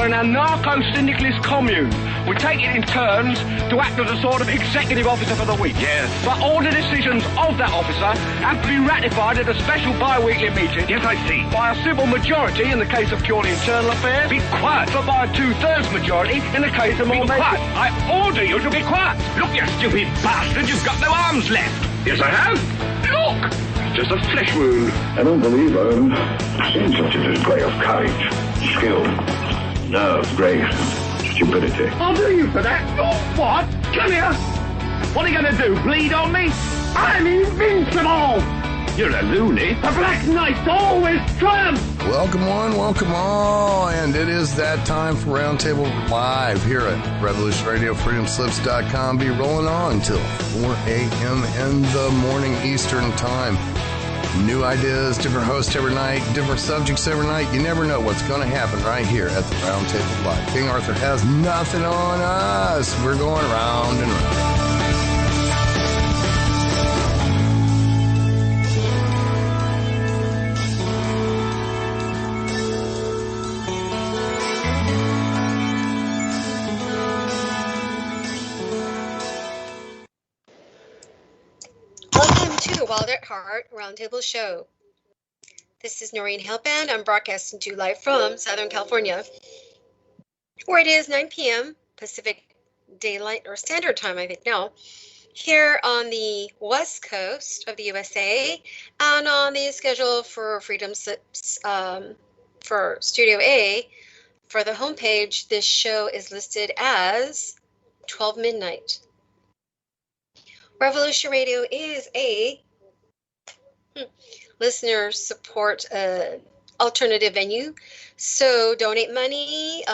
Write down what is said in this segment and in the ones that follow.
are an anarcho-syndicalist commune. We take it in turns to act as a sort of executive officer for the week. Yes. But all the decisions of that officer have to be ratified at a special bi-weekly meeting. Yes, I see. By a simple majority in the case of purely internal affairs. Be quiet. But by a 2/3 majority in the case of more Be quiet. I order you to be quiet. Look, you stupid bastard, you've got no arms left. Yes, I have. Look. Just a flesh wound. I don't believe I've seen such a display of courage, skill, nerve, grace, stupidity. I'll do you for that. Oh, what? Come here. What are you going to do, bleed on me? I'm invincible. You're a loony. The Black Knight always triumphs. Welcome on, and it is that time for Roundtable Live here at Revolution Radio, freedomslips.com. Be rolling on till 4 a.m. in the morning Eastern Time. New ideas, different hosts every night, different subjects every night. You never know what's going to happen right here at the Roundtable Live. King Arthur has nothing on us. We're going round and round. Wild at Heart Roundtable Show. This is Noreen Helpand. I'm broadcasting to you live from Southern California, where it is 9 p.m. Pacific Daylight or Standard Time, I think now, here on the West Coast of the USA, and on the schedule for Freedom Slips for Studio A. For the homepage, this show is listed as 12 midnight. Revolution Radio is a listener support alternative venue. So donate money,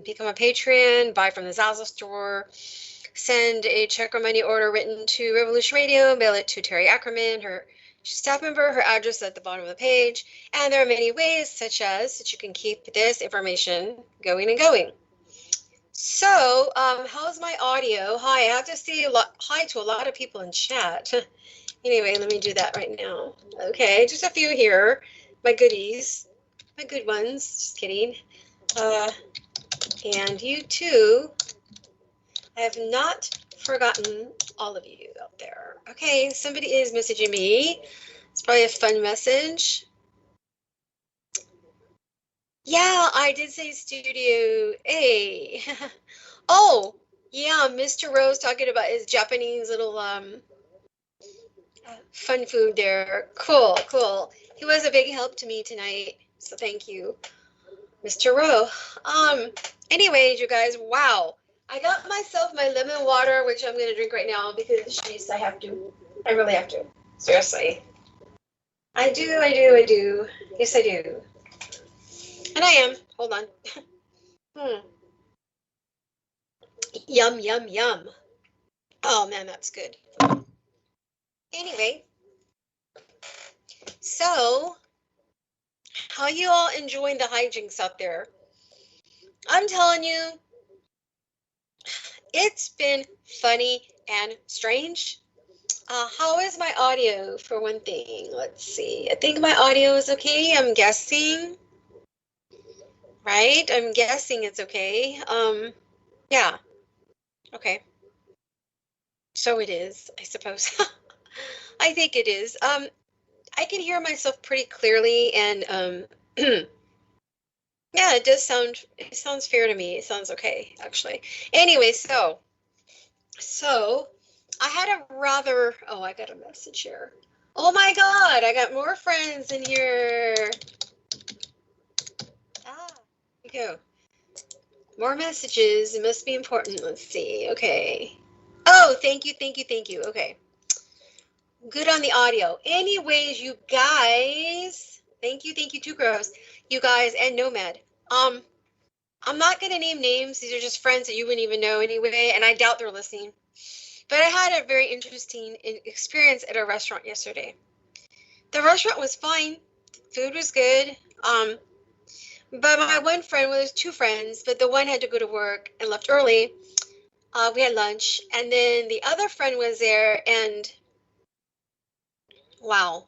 become a patron, buy from the Zazzle store, send a check or money order written to Revolution Radio, mail it to Terry Ackerman, her staff member, her address at the bottom of the page. And there are many ways, such as that you can keep this information going and going. So, how's my audio? Hi, I have to say hi to a lot of people in chat. Anyway, let me do that right now. Okay, just a few here. My goodies. My good ones. Just kidding. And you too. I have not forgotten all of you out there. Okay, somebody is messaging me. It's probably a fun message. Yeah, I did say Studio A. Oh, yeah, Mr. Rose talking about his Japanese little fun food there. Cool, cool. He was a big help to me tonight, so thank you, Mr. Rowe. Anyways, you guys, wow. I got myself my lemon water, which I'm going to drink right now because, jeez, I have to. I really have to. Seriously. I do. Yes, I do. And I am. Hold on. Yum, yum, yum. Oh, man, that's good. Anyway, so how you all enjoying the hijinks out there? I'm telling you, it's been funny and strange. How is my audio, for one thing? Let's see. I think my audio is okay. I'm guessing. Right? I'm guessing it's okay. Yeah. Okay. So it is, I suppose. I think it is. I can hear myself pretty clearly, and yeah, it sounds fair to me. It sounds okay, actually. Anyway, so I had a rather, oh, I got a message here. Oh my God, I got more friends in here. Here we go. More messages. It must be important. Let's see. Okay. Oh, thank you. Okay. Good on the audio. Anyways, you guys, thank you, Two Crows, you guys, and Nomad. I'm not gonna name names. These are just friends that you wouldn't even know anyway, and I doubt they're listening. But I had a very interesting experience at a restaurant yesterday. The restaurant was fine. Food was good. But my one friend, well, there's two friends, but the one had to go to work and left early. We had lunch, and then the other friend was there, and wow.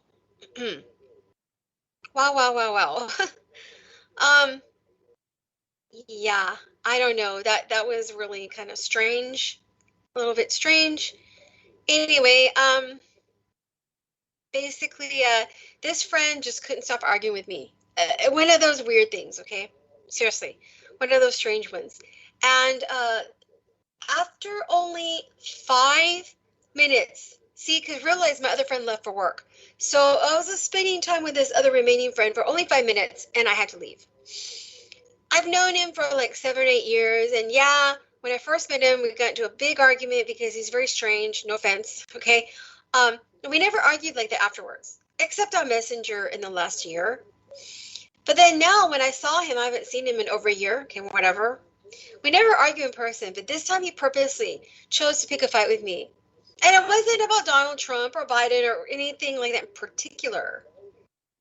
wow. Yeah, I don't know. That was really kind of strange, a little bit strange. Anyway, basically, this friend just couldn't stop arguing with me. One of those weird things, okay? Seriously, one of those strange ones. And after only 5 minutes, see, because realize my other friend left for work. So I was spending time with this other remaining friend for only 5 minutes, and I had to leave. I've known him for like 7 or 8 years, and yeah, when I first met him, we got into a big argument because he's very strange. No offense, okay? And we never argued like that afterwards, except on Messenger in the last year. But then now, when I saw him, I haven't seen him in over a year. Okay, whatever. We never argue in person, but this time he purposely chose to pick a fight with me. And it wasn't about Donald Trump or Biden or anything like that in particular.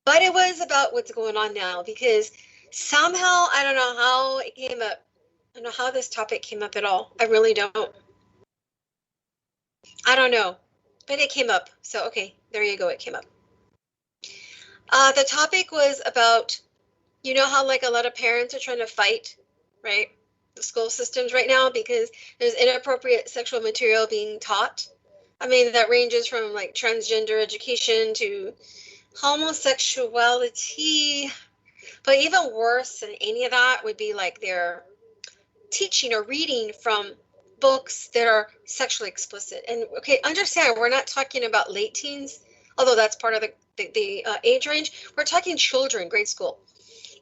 But it was about what's going on now because somehow, I don't know how it came up. I don't know how this topic came up at all. I really don't. I don't know. But it came up. So, okay, there you go. It came up. The topic was about, you know how like a lot of parents are trying to fight, right? The school systems right now because there's inappropriate sexual material being taught. I mean, that ranges from like transgender education to homosexuality. But even worse than any of that would be like they're teaching or reading from books that are sexually explicit. And okay, understand, we're not talking about late teens, although that's part of the age range. We're talking children, grade school.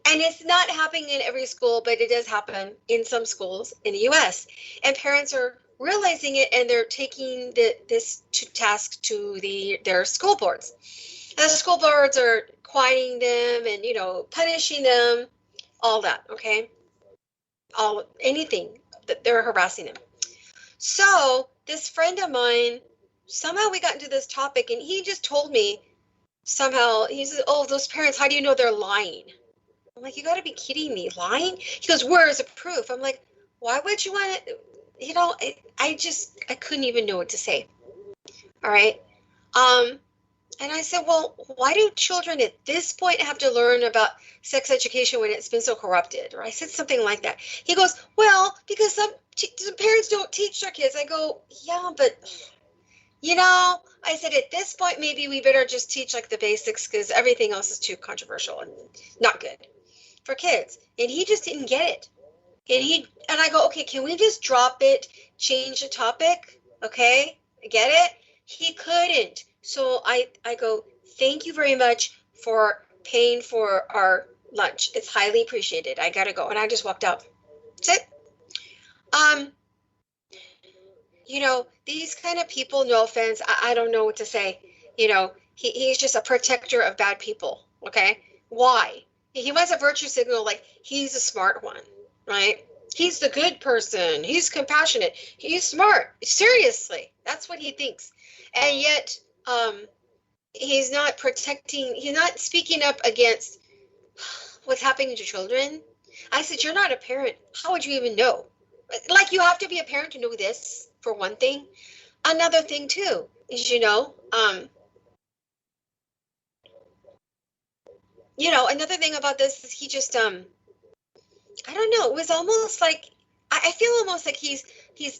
And it's not happening in every school, but it does happen in some schools in the US. And parents are realizing it and they're taking this to task to their school boards. And the school boards are quieting them and, punishing them, all that, okay? Anything that they're harassing them. So this friend of mine, somehow we got into this topic and he just told me somehow, he said, oh, those parents, how do you know they're lying? I'm like, you got to be kidding me, lying? He goes, where is the proof? I'm like, why would you want to, I couldn't even know what to say. All right. And I said, well, why do children at this point have to learn about sex education when it's been so corrupted? Or I said something like that. He goes, well, because some parents don't teach their kids. I go, yeah, but, I said, at this point, maybe we better just teach like the basics because everything else is too controversial and not good for kids. And he just didn't get it. And I go, okay, can we just drop it, change the topic? Okay, I get it. He couldn't. So I go, thank you very much for paying for our lunch. It's highly appreciated. I gotta go. And I just walked out. That's it. These kind of people, no offense, I don't know what to say. He's just a protector of bad people. Okay. Why? He wants a virtue signal like he's a smart one, right? He's the good person. He's compassionate. He's smart. Seriously, that's what he thinks. And yet, he's not speaking up against what's happening to children. I said, you're not a parent. How would you even know? Like, you have to be a parent to know this, for one thing. Another thing, too, is, another thing about this is he just, I don't know, it was almost like, I feel almost like he's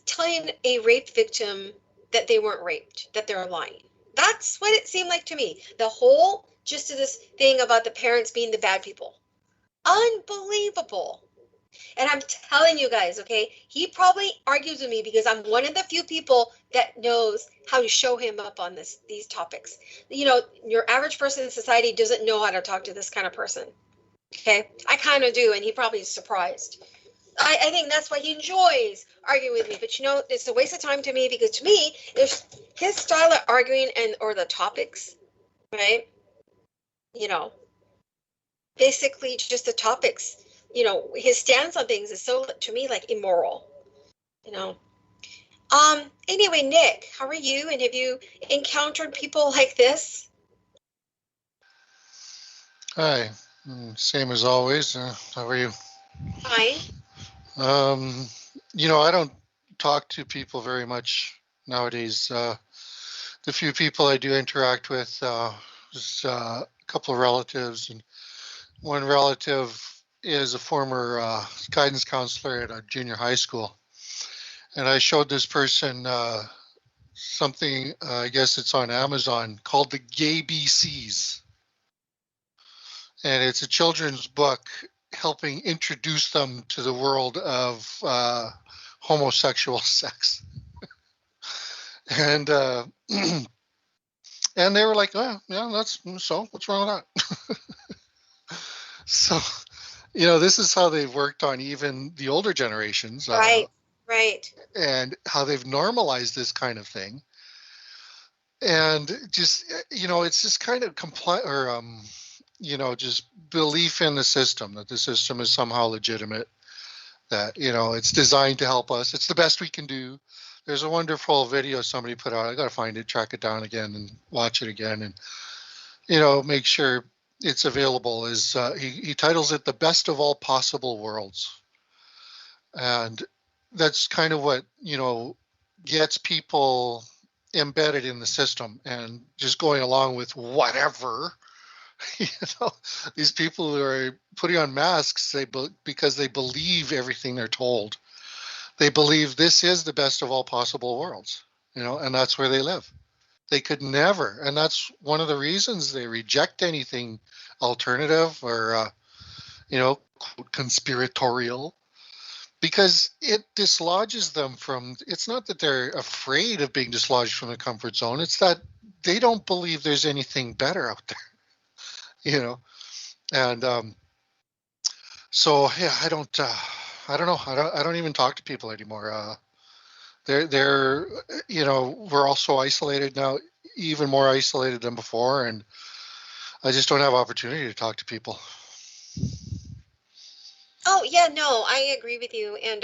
telling a rape victim that they weren't raped, that they're lying. That's what it seemed like to me. The whole gist of this thing about the parents being the bad people. Unbelievable. And I'm telling you guys, okay, he probably argues with me because I'm one of the few people that knows how to show him up on these topics. Your average person in society doesn't know how to talk to this kind of person. Okay, I kind of do, and he probably is surprised. I think that's why he enjoys arguing with me. But it's a waste of time to me because to me, there's his style of arguing or the topics, right? Basically just the topics. His stance on things is so, to me, like immoral. Anyway, Nick, how are you? And have you encountered people like this? Hi, same as always. How are you? Fine. I don't talk to people very much nowadays. The few people I do interact with is a couple of relatives, and one relative is a former guidance counselor at a junior high school. And I showed this person something, I guess it's on Amazon, called the Gay BCs. And it's a children's book helping introduce them to the world of homosexual sex. And and they were like, oh, yeah, what's wrong with that? So, this is how they've worked on even the older generations. Right. And how they've normalized this kind of thing. And just, it's just kind of just belief in the system, that the system is somehow legitimate, that, it's designed to help us. It's the best we can do. There's a wonderful video somebody put out. I got to find it, track it down again and watch it again. And, make sure it's available. He titles it The Best of All Possible Worlds. And that's kind of what, gets people embedded in the system and just going along with whatever. These people who are putting on masks, because they believe everything they're told. They believe this is the best of all possible worlds, and that's where they live. They could never, and that's one of the reasons they reject anything alternative or, conspiratorial, because it dislodges them from, it's not that they're afraid of being dislodged from the comfort zone, it's that they don't believe there's anything better out there, and so yeah, I don't know, I don't even talk to people anymore. They're we're all so isolated now, even more isolated than before, and I just don't have opportunity to talk to people. Oh, yeah, no, I agree with you. And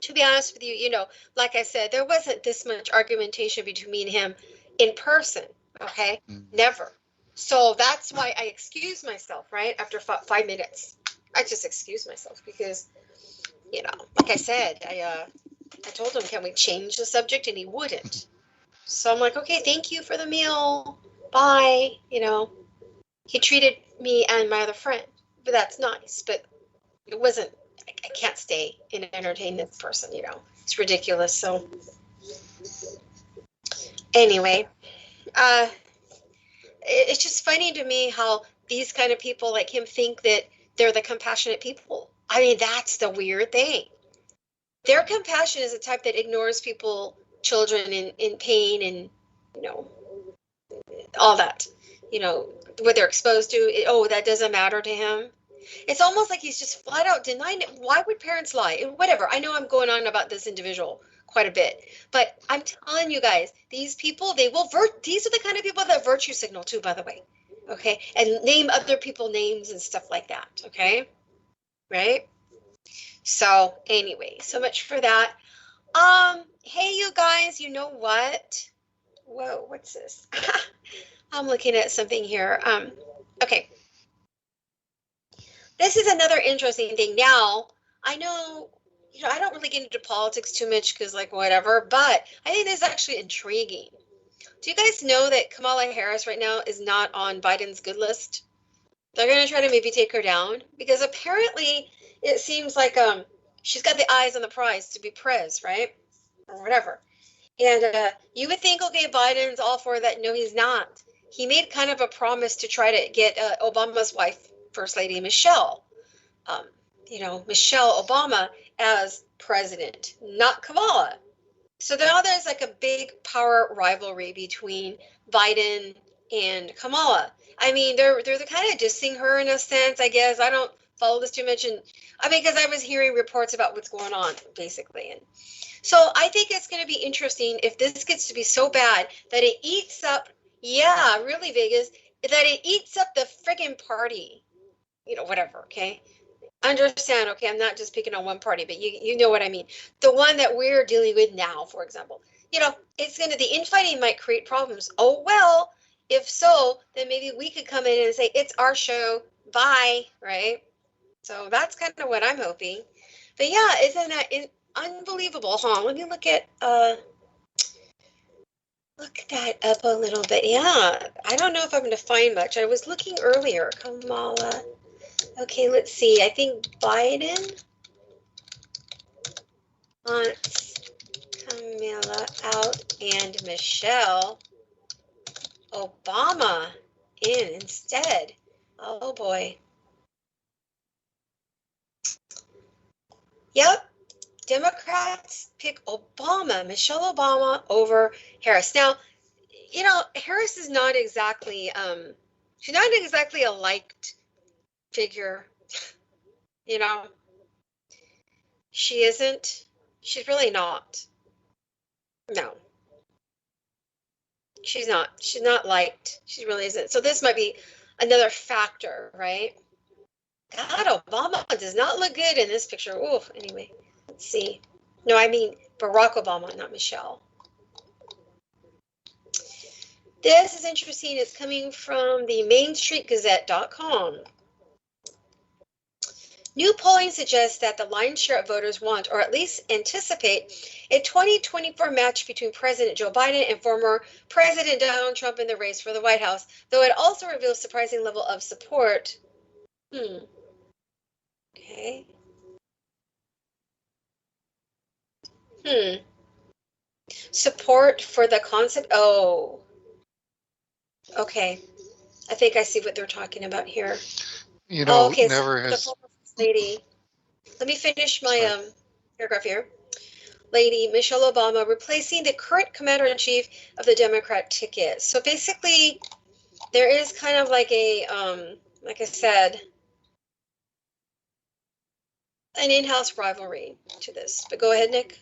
to be honest with you, like I said, there wasn't this much argumentation between me and him in person, okay? Never. So that's why I excused myself, right? After 5 minutes, I just excused myself because, like I said, I told him, can we change the subject? And he wouldn't. So I'm like, okay, thank you for the meal. Bye. He treated me and my other friend, but that's nice. But it wasn't, I can't stay and entertain this person, it's ridiculous. So anyway, it's just funny to me how these kind of people like him think that they're the compassionate people. I mean, that's the weird thing. Their compassion is the type that ignores people, children in pain and, all that, what they're exposed to. That doesn't matter to him. It's almost like he's just flat out denying it. Why would parents lie? Whatever. I know I'm going on about this individual quite a bit, but I'm telling you guys, these people, these are the kind of people that virtue signal too, by the way. Okay. And name other people names and stuff like that. Okay. Right. So anyway, so much for that. Hey, you guys, you know what? Whoa, what's this? I'm looking at something here. Okay. This is another interesting thing. Now, I know, I don't really get into politics too much because, whatever, but I think this is actually intriguing. Do you guys know that Kamala Harris right now is not on Biden's good list? They're going to try to maybe take her down because apparently it seems like she's got the eyes on the prize to be prez, right? Or whatever. And you would think, okay, Biden's all for that. No, he's not. He made kind of a promise to try to get Obama's wife, First Lady Michelle Obama as president, not Kamala. So now there's like a big power rivalry between Biden and Kamala. I mean, they're kind of dissing her in a sense, I guess. I don't follow this too much, because I was hearing reports about what's going on, basically. And so I think it's going to be interesting if this gets to be so bad that it eats up, really, Vegas, that it eats up the friggin' party. Whatever, okay? Understand, okay? I'm not just picking on one party, but you know what I mean. The one that we're dealing with now, for example. The infighting might create problems. Oh, well, if so, then maybe we could come in and say, it's our show, bye, right? So that's kind of what I'm hoping. But yeah, isn't that unbelievable, huh? Let me look that up a little bit. Yeah, I don't know if I'm going to find much. I was looking earlier. Kamala Okay, let's see. I think Biden wants Camilla out and Michelle Obama in instead. Oh boy. Yep. Democrats pick Obama, Michelle Obama over Harris. Now, Harris is not exactly she's not exactly a liked figure, you know. She isn't. She's really not. No. She's not. She's not liked. She really isn't. So this might be another factor, right? God, Obama does not look good in this picture. Ooh, anyway, let's see. No, I mean Barack Obama, not Michelle. This is interesting. It's coming from the MainStreetGazette.com. New polling suggests that the lion's share of voters want, or at least anticipate, a 2024 match between President Joe Biden and former President Donald Trump in the race for the White House, though it also reveals surprising level of support. Okay. Support for the concept. Oh. Okay. I think I see what they're talking about here. Okay. Never has. The lady. Let me finish my paragraph here. Lady Michelle Obama replacing the current commander-in-chief of the Democrat ticket. So basically, there is kind of like a, like I said, an in-house rivalry to this. But go ahead, Nick.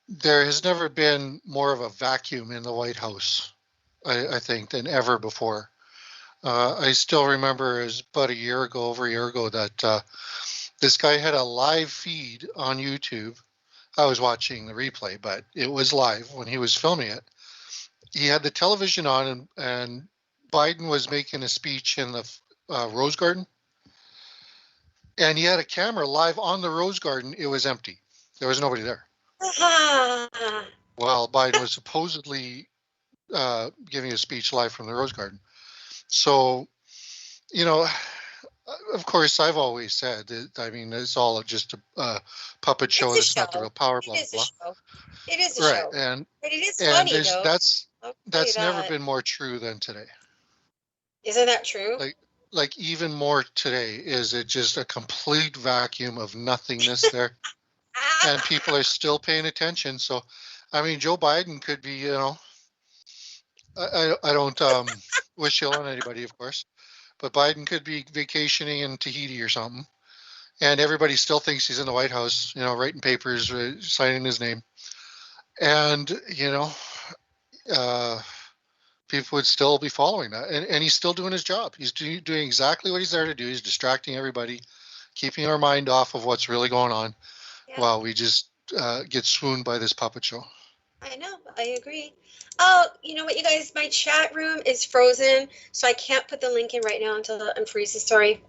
There has never been more of a vacuum in the White House, I think, than ever before. I still remember as about over a year ago, that this guy had a live feed on YouTube. I was watching the replay, but it was live when he was filming it. He had the television on, and Biden was making a speech in the Rose Garden. And he had a camera live on the Rose Garden. It was empty. There was nobody there. Well, Biden was supposedly giving a speech live from the Rose Garden. So, of course, I've always said that, I mean, it's all just a puppet show. It's not the real power, blah, blah, blah. It is a right. show. And but it is funny, though. That's never been more true than today. Isn't that true? Like even more today. Is it just a complete vacuum of nothingness there? And people are still paying attention. So, I mean, Joe Biden could be, I don't wish ill on anybody, of course, but Biden could be vacationing in Tahiti or something, and everybody still thinks he's in the White House, writing papers, signing his name, and people would still be following that, and he's still doing his job. He's doing exactly what he's there to do. He's distracting everybody, keeping our mind off of what's really going on, while we just get swooned by this puppet show. I know. I agree. Oh, you know what, you guys? My chat room is frozen, so I can't put the link in right now until it unfreezes. Sorry.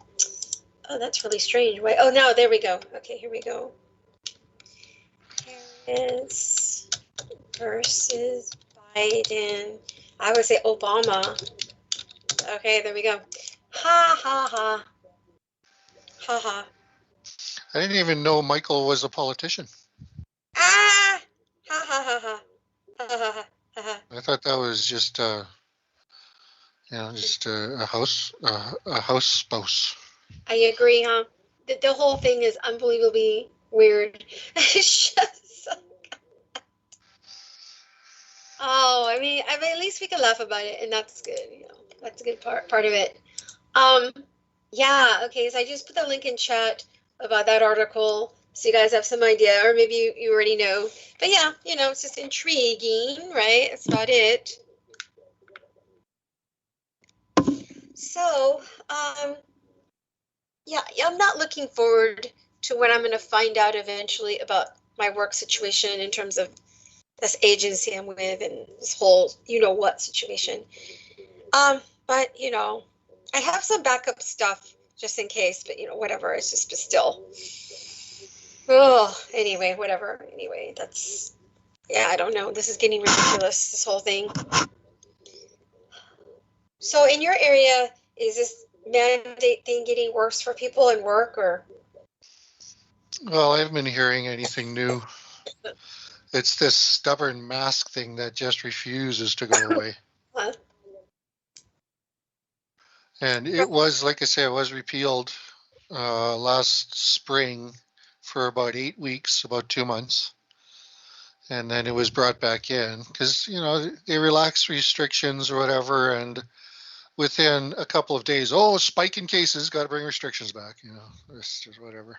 Oh, that's really strange. Wait. Oh, no, there we go. Okay, here we go. Harris versus Biden. I would say Obama. Okay, there we go. Ha, ha, ha. Ha, ha. I didn't even know Michael was a politician. Ah! Ha, ha, ha, ha. Ha, ha, ha. I thought that was just a house spouse. I agree, huh? The whole thing is unbelievably weird. It's just so God. Oh, I mean, at least we can laugh about it, and that's good. That's a good part of it. Yeah. Okay. So I just put the link in chat about that article, so you guys have some idea, or maybe you already know. But yeah, it's just intriguing, right? That's about it. So, yeah, I'm not looking forward to what I'm going to find out eventually about my work situation in terms of this agency I'm with and this whole what situation. But I have some backup stuff just in case, but whatever. It's just, but still. Oh, anyway, whatever. Anyway, I don't know. This is getting ridiculous, this whole thing. So in your area, is this mandate thing getting worse for people in work, or? Well, I haven't been hearing anything new. It's this stubborn mask thing that just refuses to go away. Huh? And it was, like I say, it was repealed last spring for about 8 weeks, about 2 months. And then it was brought back in because, they relaxed restrictions or whatever. And within a couple of days, spike in cases, got to bring restrictions back, it's just whatever.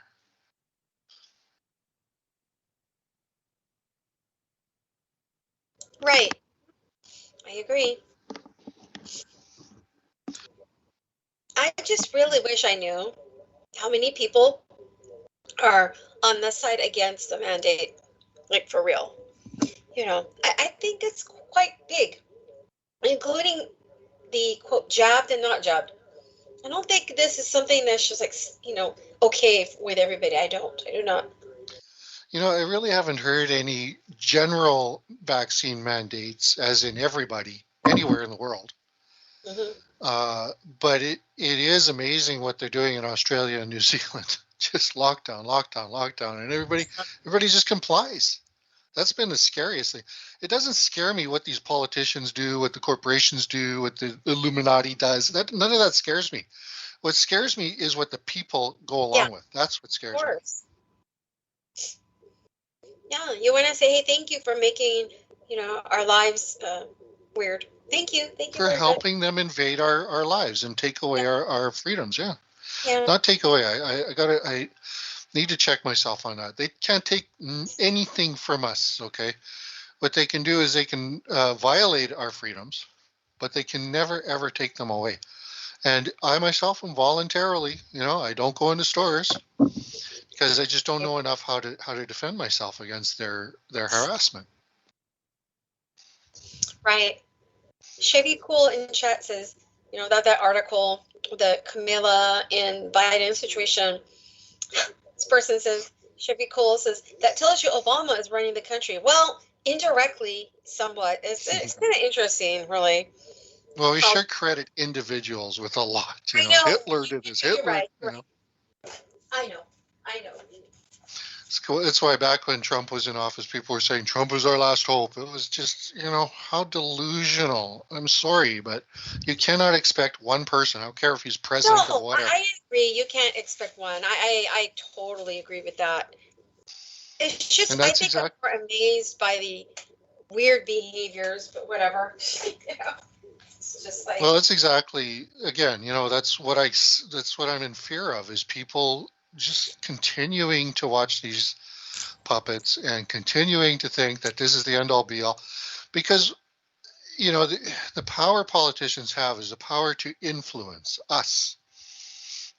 Right. I agree. I just really wish I knew how many people are on the side against the mandate, like for real. I think it's quite big, including the quote jabbed and not jabbed. I don't think this is something that's just like, okay with everybody. I do not. I really haven't heard any general vaccine mandates, as in everybody, anywhere in the world. Mm-hmm. But it is amazing what they're doing in Australia and New Zealand. Just lockdown, and everybody just complies. That's been the scariest thing. It doesn't scare me what these politicians do, what the corporations do, what the Illuminati does. None of that scares me. What scares me is what the people go along with. That's what scares me. Yeah, you want to say, hey, thank you for making, our lives weird. Thank you for helping them invade our lives and take away our freedoms. Yeah. Not take away. I need to check myself on that. They can't take anything from us. Okay. What they can do is they can violate our freedoms, but they can never ever take them away. And I myself am voluntarily, I don't go into stores because I just don't know enough how to defend myself against their harassment. Right. Chevy Cool in chat says, that article, the Camilla and Biden situation. This person says, Chevy Cool says, that tells you Obama is running the country. Well, indirectly, somewhat. It's kind of interesting, really. Well, we should credit individuals with a lot. I know. Hitler did this. Hitler, right. I know. That's why back when Trump was in office, people were saying Trump was our last hope. It was just, how delusional. I'm sorry, but you cannot expect one person. I don't care if he's president or whatever. I agree. You can't expect one. I totally agree with that. It's just, I think I'm more amazed by the weird behaviors, but whatever. It's just like. Well, that's exactly, again, that's what I'm in fear of, is people just continuing to watch these puppets and continuing to think that this is the end all be all, because the power politicians have is the power to influence us,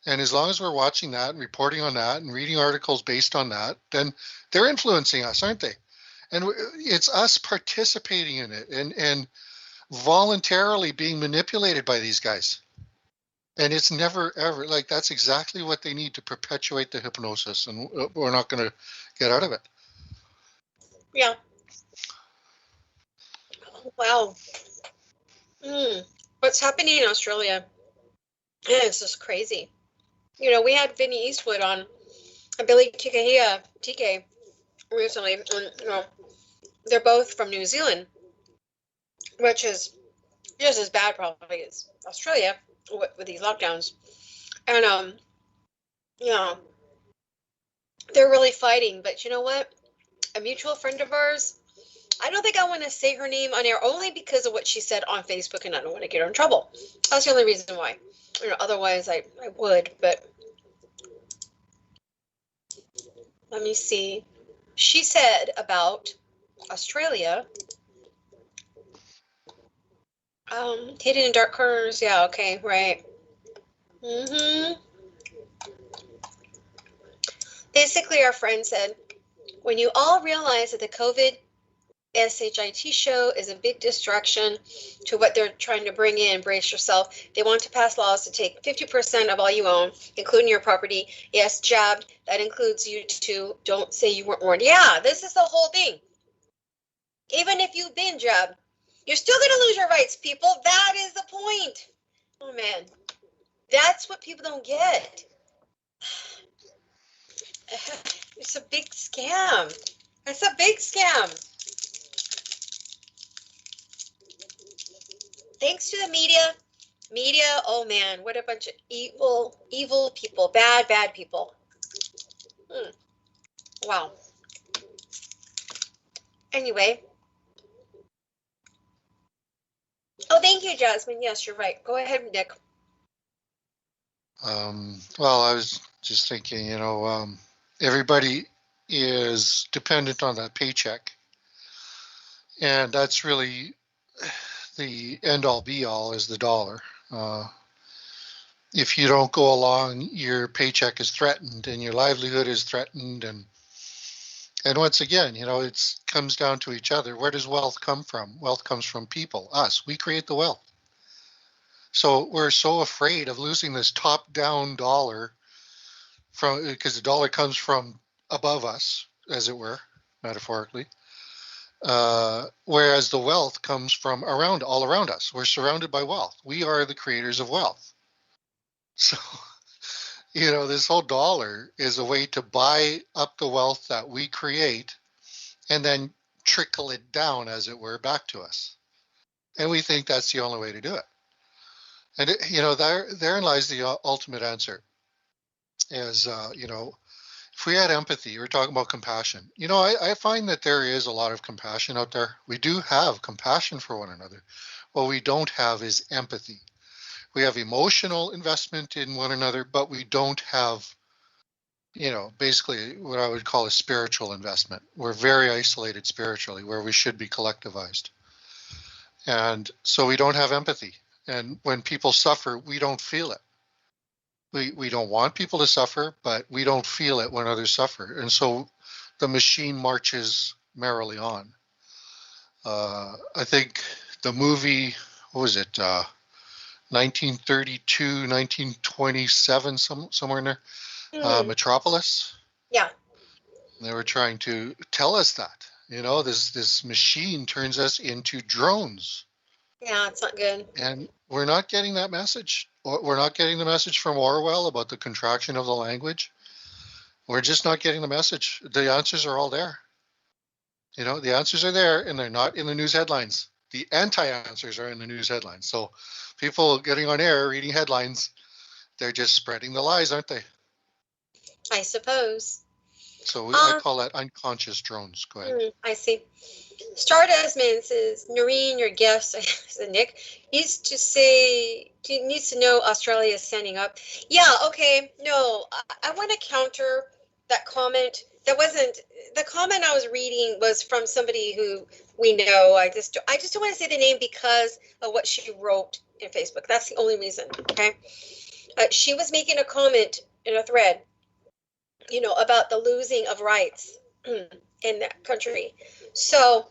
and as long as we're watching that and reporting on that and reading articles based on that, then they're influencing us, aren't they? And it's us participating in it and voluntarily being manipulated by these guys. And it's never, ever, like, that's exactly what they need to perpetuate the hypnosis, and we're not going to get out of it. Yeah. Wow. What's happening in Australia? It's just crazy. We had Vinny Eastwood on, Billy TK recently, and, they're both from New Zealand, which is just as bad probably as Australia with these lockdowns. And, they're really fighting. But you know what? A mutual friend of ours, I don't think I want to say her name on air, only because of what she said on Facebook, and I don't want to get her in trouble. That's the only reason why. Otherwise I would, but let me see. She said about Australia, hidden in dark corners. Yeah, okay, right. Basically, our friend said, when you all realize that the COVID SHIT show is a big distraction to what they're trying to bring in, brace yourself. They want to pass laws to take 50% of all you own, including your property. Yes, jabbed. That includes you too. Don't say you weren't warned. Yeah, this is the whole thing. Even if you've been jabbed, you're still going to lose your rights, people. That is the point. Oh, man. That's what people don't get. It's a big scam. It's a big scam. Thanks to the media. Media, oh man, what a bunch of evil people. Bad people. Wow. Anyway. Oh, thank you, Jasmine. Yes, you're right. Go ahead, Nick. Well, I was just thinking, everybody is dependent on that paycheck. And that's really the end all be all is the dollar. If you don't go along, your paycheck is threatened and your livelihood is threatened. And once again, it comes down to each other. Where does wealth come from? Wealth comes from people, us. We create the wealth. So we're so afraid of losing this top-down dollar because the dollar comes from above us, as it were, metaphorically. Whereas the wealth comes from all around us. We're surrounded by wealth. We are the creators of wealth. So, this whole dollar is a way to buy up the wealth that we create and then trickle it down, as it were, back to us. And we think that's the only way to do it. And, therein lies the ultimate answer is, if we had empathy, we're talking about compassion. I find that there is a lot of compassion out there. We do have compassion for one another. What we don't have is empathy. We have emotional investment in one another, but we don't have, basically what I would call a spiritual investment. We're very isolated spiritually, where we should be collectivized. And so we don't have empathy. And when people suffer, we don't feel it. We don't want people to suffer, but we don't feel it when others suffer. And so the machine marches merrily on. I think the movie, what was it, 1932, 1927, somewhere in there, Metropolis? Yeah. They were trying to tell us that, this machine turns us into drones. Yeah, it's not good. And we're not getting that message. We're not getting the message from Orwell about the contraction of the language. We're just not getting the message. The answers are all there. The answers are there, and they're not in the news headlines. The anti-answers are in the news headlines. So people getting on air, reading headlines, they're just spreading the lies, aren't they? I suppose. So I call that unconscious drones. Go ahead. I see. Stardust Man says, Noreen, your guest, Nick, needs to know Australia is standing up. Yeah, okay. No, I want to counter that comment. The comment I was reading was from somebody who we know. I just don't want to say the name because of what she wrote in Facebook. That's the only reason, okay? She was making a comment in a thread, about the losing of rights in that country. So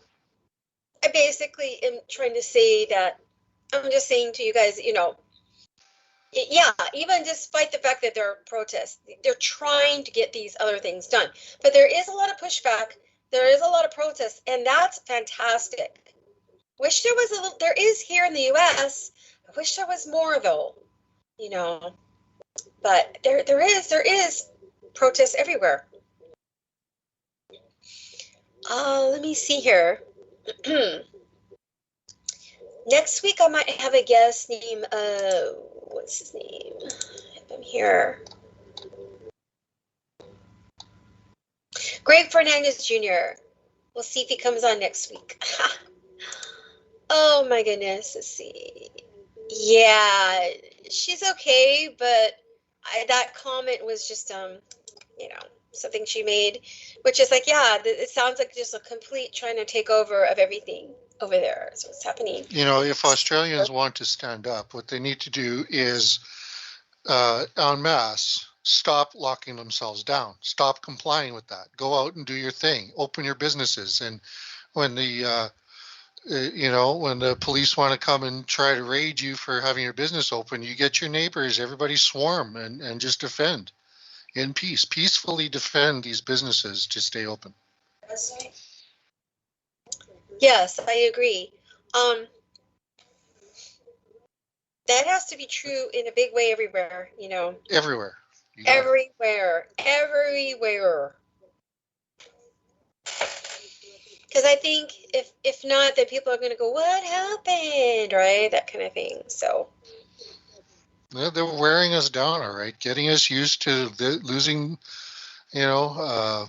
I basically am trying to say that I'm just saying to you guys, even despite the fact that there are protests, they're trying to get these other things done. But there is a lot of pushback. There is a lot of protests, and that's fantastic. Wish there was there is here in the U.S. I wish there was more, though, But there is protests everywhere. Let me see here. Next week I might have a guest named what's his name? I'm here. Greg Fernandez Jr. We'll see if he comes on next week. Oh my goodness. Let's see. Yeah, she's okay, but that comment was just something she made, which is like, it sounds like just a complete trying to take over of everything over there. So what's happening? If Australians want to stand up, what they need to do is, en masse, stop locking themselves down. Stop complying with that. Go out and do your thing. Open your businesses. And when the when the police want to come and try to raid you for having your business open, you get your neighbors, everybody swarm and just defend in peace. Peacefully defend these businesses to stay open. Yes, I agree. that has to be true in a big way everywhere, you know. Everywhere. You got it. Everywhere. Because I think if not, then people are going to go, what happened, right? That kind of thing. So. They're wearing us down, all right, getting us used to losing, you know,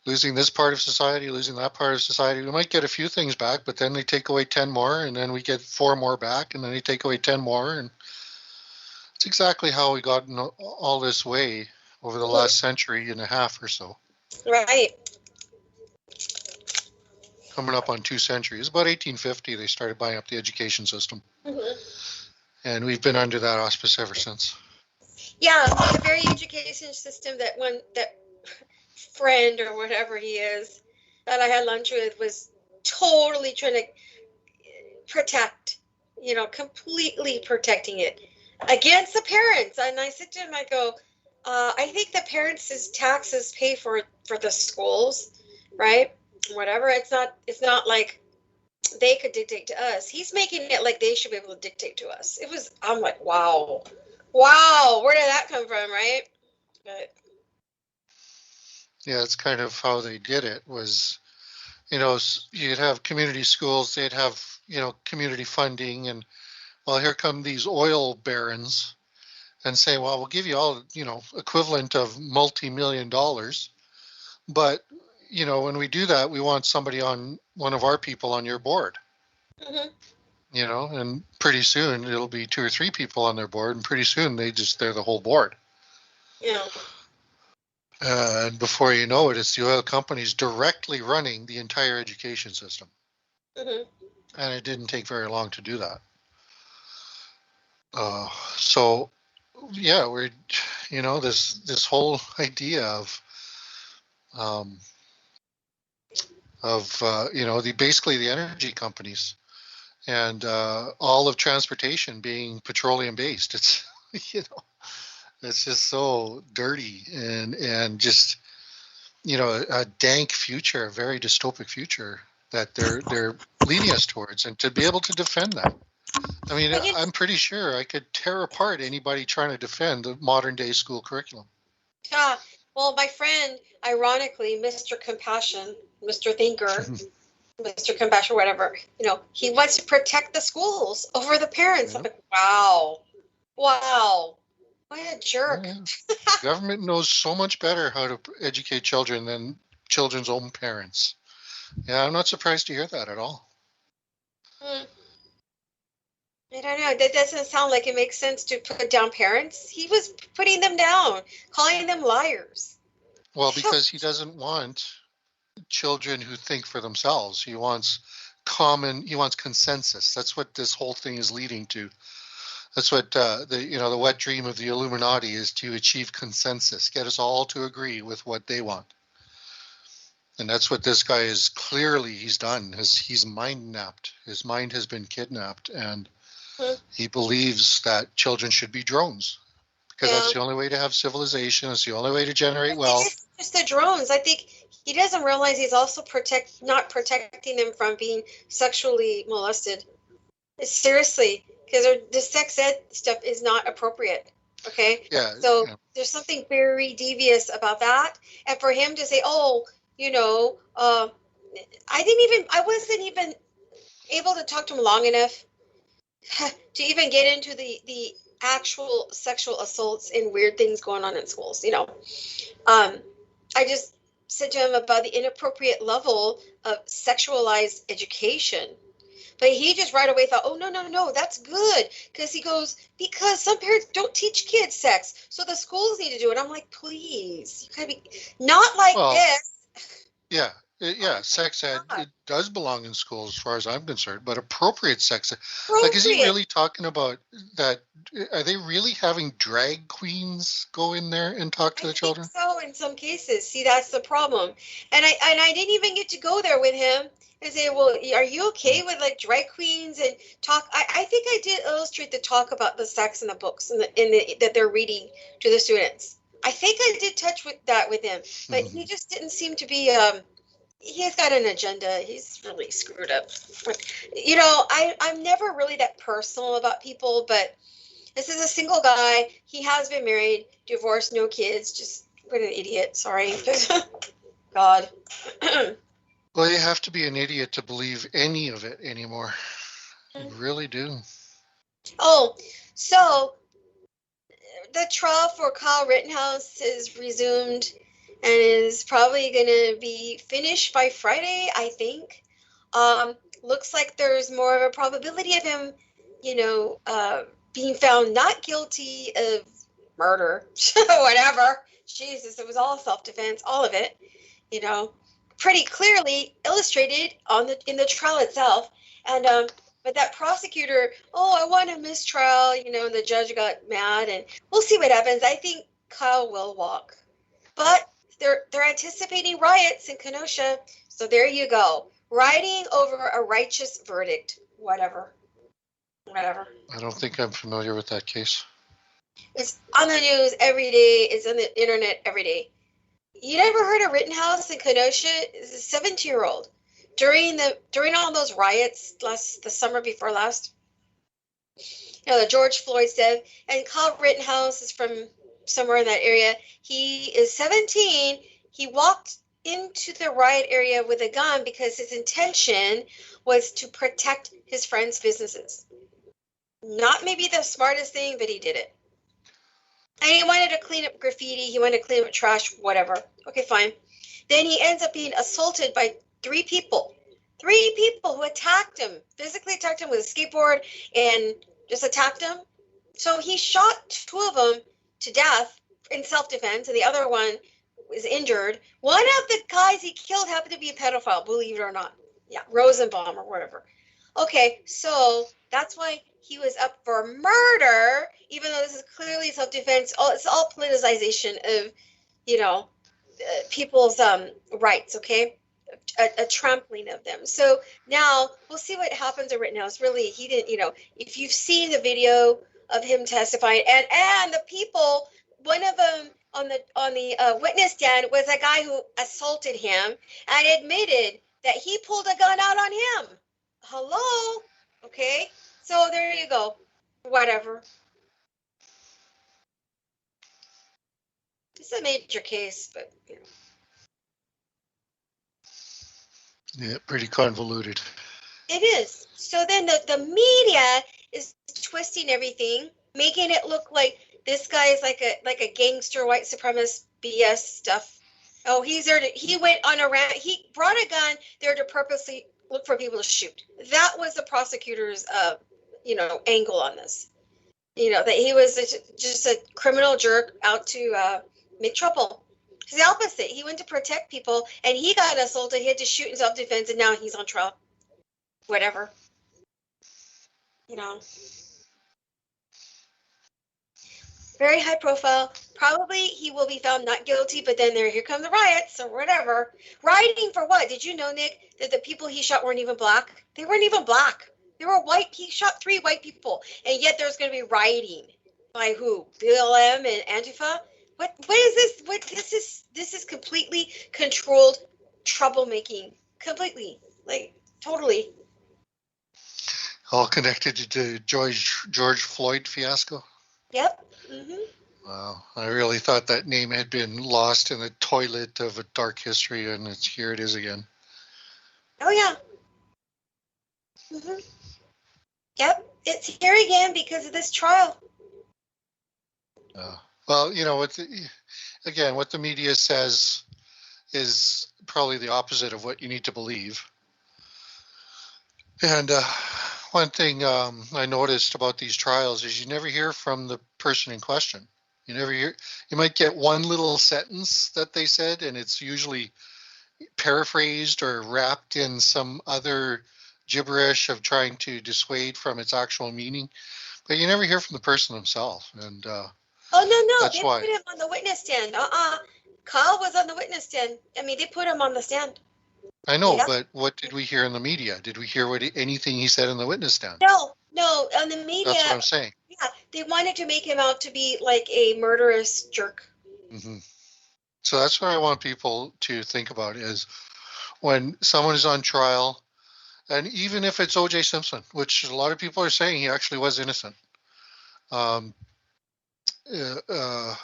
losing this part of society, losing that part of society. We might get a few things back, but then they take away 10 more, and then we get 4 more back, and then they take away 10 more. And it's exactly how we got in all this way over the last century and a half or so. Right. Coming up on 2 centuries. About 1850, they started buying up the education system. Mm-hmm. And we've been under that auspice ever since. Yeah, the very education system that friend or whatever he is that I had lunch with was totally trying to protect, you know, completely protecting it against the parents. And I said to him, I go, I think the parents' taxes pay for the schools, right? Whatever. It's not like they could dictate to us. He's making it like they should be able to dictate to us. I'm like, wow, where did that come from, right? But yeah, it's kind of how they did it was, you know, you'd have community schools, they'd have, you know, community funding, and well, here come these oil barons and say, well, we'll give you all, you know, equivalent of multi-million dollars, but you know, when we do that, we want somebody on one of our people on your board. mm-hmm. You know, and pretty soon it'll be 2 or 3 people on their board, and pretty soon they're the whole board. Yeah. And before you know it, it's the oil companies directly running the entire education system. Mm-hmm. And it didn't take very long to do that. So, yeah, we're, you know, this whole idea of you know, basically the energy companies and all of transportation being petroleum based. It's, you know, it's just so dirty and just, you know, a dank future, a very dystopic future that they're leading us towards, and to be able to defend that. I mean, I'm pretty sure I could tear apart anybody trying to defend the modern day school curriculum. Yeah. Well, my friend, ironically, Mr. Compassion, Mr. Thinker, Mr. Compassion, whatever, you know, he wants to protect the schools over the parents. Yeah. I'm like, wow. What a jerk. Yeah. Government knows so much better how to educate children than children's own parents. Yeah, I'm not surprised to hear that at all. I don't know. That doesn't sound like it makes sense to put down parents. He was putting them down, calling them liars. Well, because he doesn't want children who think for themselves. He wants consensus. That's what this whole thing is leading to. That's what the wet dream of the Illuminati is, to achieve consensus, get us all to agree with what they want. And that's what this guy is clearly, he's done. He's mind napped. His mind has been kidnapped, and he believes that children should be drones, because that's the only way to have civilization. It's the only way to generate wealth. It's just the drones. I think he doesn't realize he's also not protecting them from being sexually molested. Seriously, because the sex ed stuff is not appropriate. Okay. Yeah. So there's something very devious about that, and for him to say, "Oh, you know, I wasn't even able to talk to him long enough to even get into the actual sexual assaults and weird things going on in schools, you know. I just said to him about the inappropriate level of sexualized education. But he just right away thought, oh, no, that's good. Because some parents don't teach kids sex. So the schools need to do it. I'm like, please, you gotta be not like this. Yeah. Yeah, sex ed, it does belong in schools as far as I'm concerned, but appropriate sex ed. Like, is he really talking about that? Are they really having drag queens go in there and talk to the children? So in some cases, see, that's the problem. And I didn't even get to go there with him and say, well, are you okay with like drag queens and talk? I think I did illustrate the talk about the sex in the books that they're reading to the students. I think I did touch with that with him, but he just didn't seem to be he's got an agenda. He's really screwed up. You know, I'm never really that personal about people, but this is a single guy. He has been married, divorced, no kids. Just what an idiot. Sorry. God. Well, you have to be an idiot to believe any of it anymore. You really do. Oh, so the trial for Kyle Rittenhouse is resumed and is probably going to be finished by Friday, I think. Looks like there's more of a probability of him, being found not guilty of murder, whatever. Jesus, it was all self-defense, all of it, pretty clearly illustrated in the trial itself. And but that prosecutor, I want a mistrial, the judge got mad, and we'll see what happens. I think Kyle will walk. But they're anticipating riots in Kenosha, so there you go. Rioting over a righteous verdict. Whatever. I don't think I'm familiar with that case. It's on the news every day. It's on the internet every day. You never heard of Rittenhouse in Kenosha? It's a 17-year-old. During all those riots the summer before last, the George Floyd stuff, and Kyle Rittenhouse is from somewhere in that area. He is 17. He walked into the riot area with a gun because his intention was to protect his friends' businesses. Not maybe the smartest thing, but he did it. And he wanted to clean up graffiti. He wanted to clean up trash, whatever. Okay, fine. Then he ends up being assaulted by three people who attacked him, physically attacked him with a skateboard and just attacked him. So he shot two of them to death in self-defense, and the other one was injured. One of the guys he killed happened to be a pedophile, believe it or not. Yeah, Rosenbaum or whatever. Okay, so that's why he was up for murder, even though this is clearly self-defense. It's all politicization of, people's rights, okay? A trampling of them. So now we'll see what happens at Rittenhouse. Really, he didn't, if you've seen the video of him testifying, and the people, one of them on the witness stand was a guy who assaulted him and admitted that he pulled a gun out on him. Hello? Okay, so there you go. Whatever. It's a major case, but Yeah, pretty convoluted. It is. So then the media is twisting everything, making it look like this guy is like a gangster, white supremacist BS stuff. Oh, he's there he went on a rant. He brought a gun there to purposely look for people to shoot. That was the prosecutor's, angle on this. That he was just a criminal jerk out to make trouble. It's the opposite. He went to protect people, and he got assaulted. He had to shoot in self-defense, and now he's on trial. Whatever. Very high profile. Probably he will be found not guilty, but then here come the riots or whatever. Rioting for what? Did you know, Nick, that the people he shot weren't even black? They weren't even black. They were white. He shot 3 white people, and yet there's going to be rioting. By who? BLM and Antifa? What is this? This is completely controlled troublemaking. Completely. Like, totally. All connected to the George Floyd fiasco? Yep. Mm-hmm. Wow. I really thought that name had been lost in the toilet of a dark history, and here it is again. Oh, yeah. Mm-hmm. Yep. It's here again because of this trial. Well, what the media says is probably the opposite of what you need to believe. And one thing I noticed about these trials is you never hear from the person in question. You never hear. You might get one little sentence that they said, and it's usually paraphrased or wrapped in some other gibberish of trying to dissuade from its actual meaning. But you never hear from the person themselves. And no, that's they why. put him on the witness stand. Kyle was on the witness stand. I mean, they put him on the stand. I know, but what did we hear in the media? Did we hear anything he said in the witness stand? No, on the media. That's what I'm saying. Yeah, they wanted to make him out to be like a murderous jerk. Mm-hmm. So that's what I want people to think about is when someone is on trial, and even if it's O.J. Simpson, which a lot of people are saying he actually was innocent, um, uh, uh,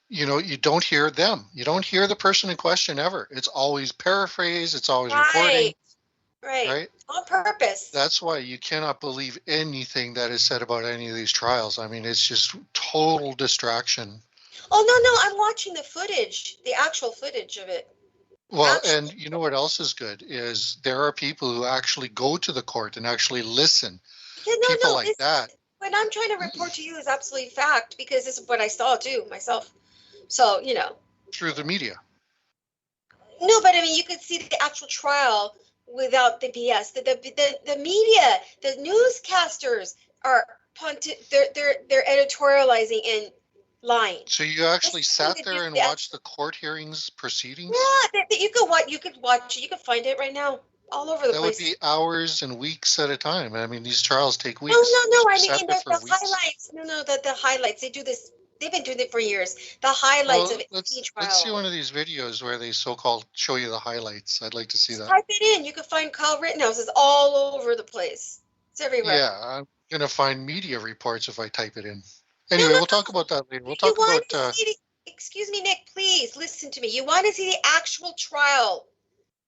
you don't hear them. You don't hear the person in question ever. It's always paraphrase. It's always reporting, Right. right? On purpose. That's why you cannot believe anything that is said about any of these trials. I mean, it's just total distraction. Oh, no, I'm watching the footage, the actual footage of it. Well, and you know what else is good is there are people who actually go to the court and actually listen. Yeah, people like that. What I'm trying to report to you is absolutely fact because this is what I saw too myself. So, Through the media. No, but I mean, you could see the actual trial without the BS. The media, the newscasters are they're editorializing and lying. So you actually sat there and watched the court hearings proceedings? Yeah, you could watch it. You could find it right now, all over the place. That would be hours and weeks at a time. I mean, these trials take weeks. No. I mean, the highlights. No, the highlights. They do this. They've been doing it for years. The highlights of each trial. Let's see one of these videos where they so-called show you the highlights. I'd like to see that. Type it in. You can find Kyle Rittenhouse. It's all over the place. It's everywhere. Yeah, I'm gonna find media reports if I type it in. Anyway, we'll talk about that later. We'll talk about. Excuse me, Nick. Please listen to me. You want to see the actual trial,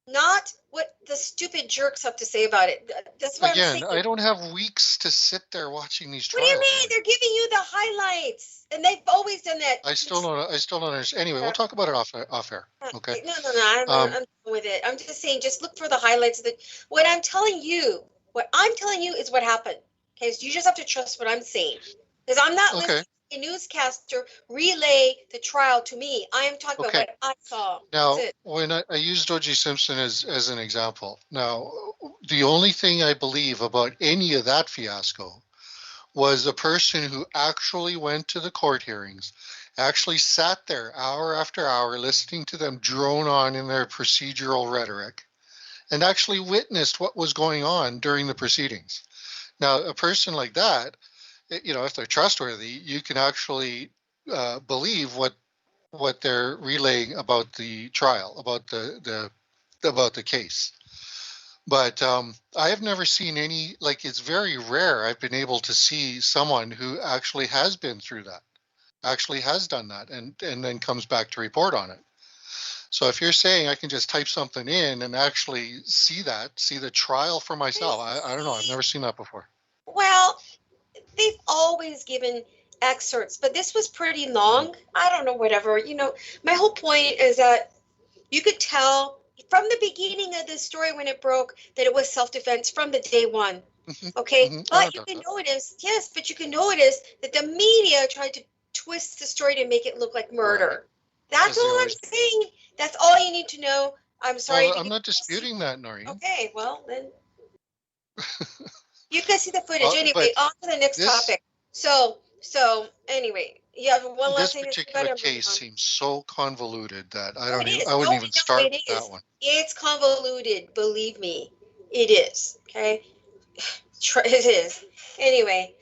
not what the stupid jerks have to say about it. That's what I'm saying. I don't have weeks to sit there watching these trials. What do you mean? They're giving you the highlights, and they've always done that. I still don't understand. Anyway, we'll talk about it off air. Okay. No. I'm done with it. I'm just saying, just look for the highlights of it. What I'm telling you is what happened. Okay, so you just have to trust what I'm saying, because I'm not listening to a newscaster relay the trial to me. I am talking about what I saw. Now, when I used O.J. Simpson as an example, now the only thing I believe about any of that fiasco was a person who actually went to the court hearings, actually sat there hour after hour listening to them drone on in their procedural rhetoric, and actually witnessed what was going on during the proceedings. Now, a person like that, if they're trustworthy, you can actually believe what they're relaying about the trial, about the case. But I have never seen any, it's very rare I've been able to see someone who actually has been through that, actually has done that, and then comes back to report on it. So if you're saying I can just type something in and actually see the trial for myself, I don't know. I've never seen that before. Well, they've always given excerpts, but this was pretty long. I don't know, whatever. My whole point is that you could tell from the beginning of the story when it broke that it was self-defense from the day one. Okay, but you can notice, you can notice that the media tried to twist the story to make it look like murder. That's all I'm saying. That's all you need to know. I'm sorry. Well, I'm not disputing that, Noreen. Okay, well then. You can see the footage. Anyway, on to the next topic. So anyway, you have one last thing. This particular case seems so convoluted that I wouldn't even start with that one. It's convoluted, believe me. It is. Okay. It is. Anyway,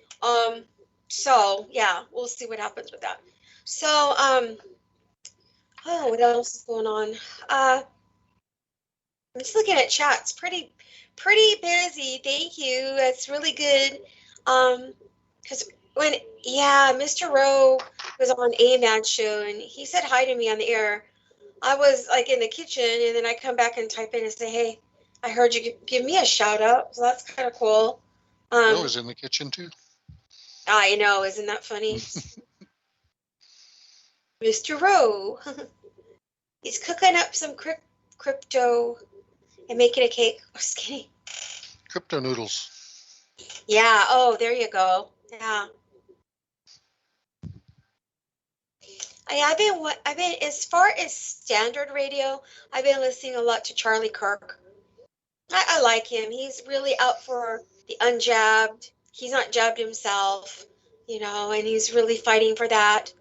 so yeah, we'll see what happens with that. So, what else is going on? I'm just looking at chat. It's pretty busy. Thank you. That's really good. Because Mr. Rowe was on A-Man show and he said hi to me on the air. I was in the kitchen and then I come back and type in and say, hey, I heard you give me a shout out. So that's kind of cool. I was in the kitchen too. I know. Isn't that funny? Mr. Rowe. He's cooking up some crypto and making a cake. I'm just kidding. Crypto noodles. Yeah. Oh, there you go. Yeah. I've been as far as standard radio, I've been listening a lot to Charlie Kirk. I like him. He's really out for the unjabbed. He's not jabbed himself, and he's really fighting for that.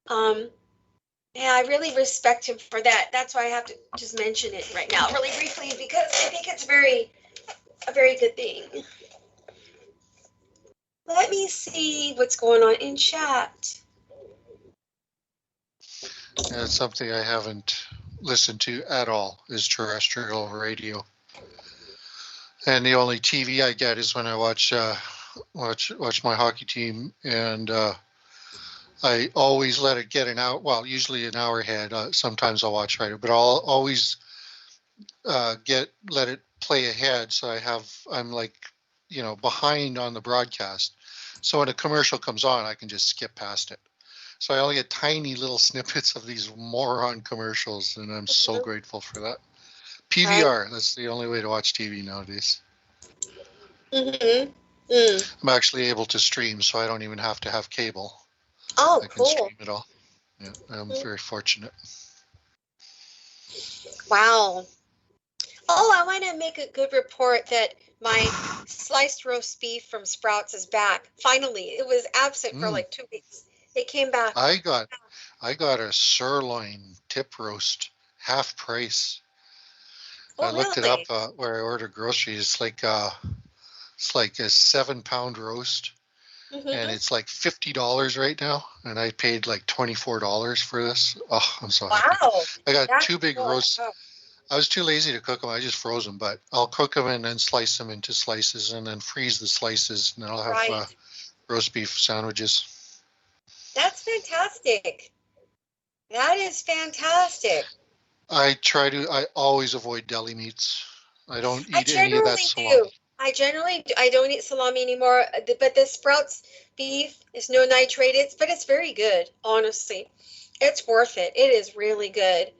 I really respect him for that. That's why I have to just mention it right now, really briefly, because I think it's a very good thing. Let me see what's going on in chat. Yeah, it's something I haven't listen to at all is terrestrial radio. And the only TV I get is when I watch my hockey team, and I always let it get an hour. Well, usually an hour ahead. Sometimes I'll watch right, but I'll always let it play ahead, so I'm like, behind on the broadcast. So when a commercial comes on, I can just skip past it. So I only get tiny little snippets of these moron commercials, and I'm so grateful for that. PVR, that's the only way to watch TV nowadays. Mm-hmm. Mm. I'm actually able to stream, so I don't even have to have cable. Oh, I can cool. stream it all. Yeah, I'm very fortunate. Wow. Oh, I want to make a good report that my sliced roast beef from Sprouts is back. Finally, it was absent for like 2 weeks. It came back. I got a sirloin tip roast, half price. Oh, I looked really? it up where I order groceries. It's like a 7-pound roast, and it's like $50 right now. And I paid like $24 for this. Oh, I'm so happy. Wow. I got That's 2 big cool. roasts. Oh. I was too lazy to cook them. I just froze them, but I'll cook them and then slice them into slices and then freeze the slices, and then I'll have roast beef sandwiches. That's fantastic. That is fantastic. I always avoid deli meats. I don't I eat any of that generally salami. do. I don't eat salami anymore, but the Sprouts beef is no nitrated, but it's very good, honestly. It's worth it. It is really good.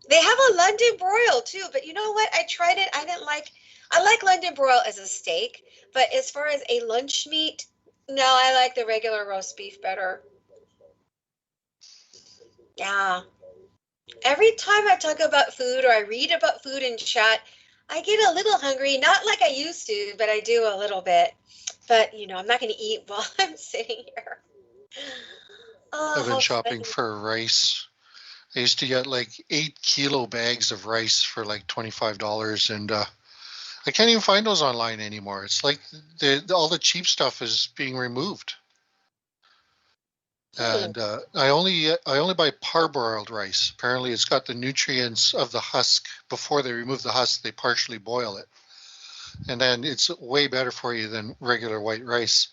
They have a London broil too, but you know what? I tried it. I like London broil as a steak, but as far as a lunch meat, no, I like the regular roast beef better. Yeah. Every time I talk about food or I read about food in chat, I get a little hungry, not like I used to, but I do a little bit. But, I'm not going to eat while I'm sitting here. Oh, I've been how shopping funny. for rice. I used to get like 8-kilo bags of rice for like $25, and I can't even find those online anymore. It's like all the cheap stuff is being removed. And I only buy parboiled rice. Apparently, it's got the nutrients of the husk. Before they remove the husk, they partially boil it, and then it's way better for you than regular white rice.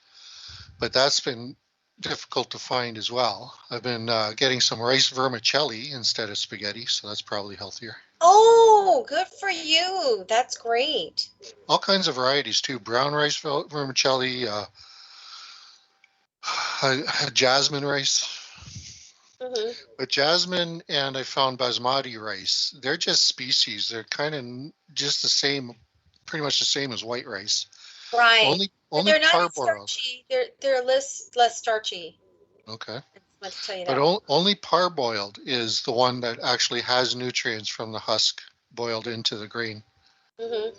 But that's been difficult to find as well. I've been getting some rice vermicelli instead of spaghetti, so that's probably healthier. Oh, good for you. That's great. All kinds of varieties too. Brown rice vermicelli, jasmine rice. Mm-hmm. But jasmine and I found basmati rice, they're just species. They're kind of just the same, pretty much the same as white rice. Right. Only They're not as parboiled. starchy. They're less starchy. Okay. Let's tell you But that. only parboiled is the one that actually has nutrients from the husk boiled into the grain. Mm-hmm.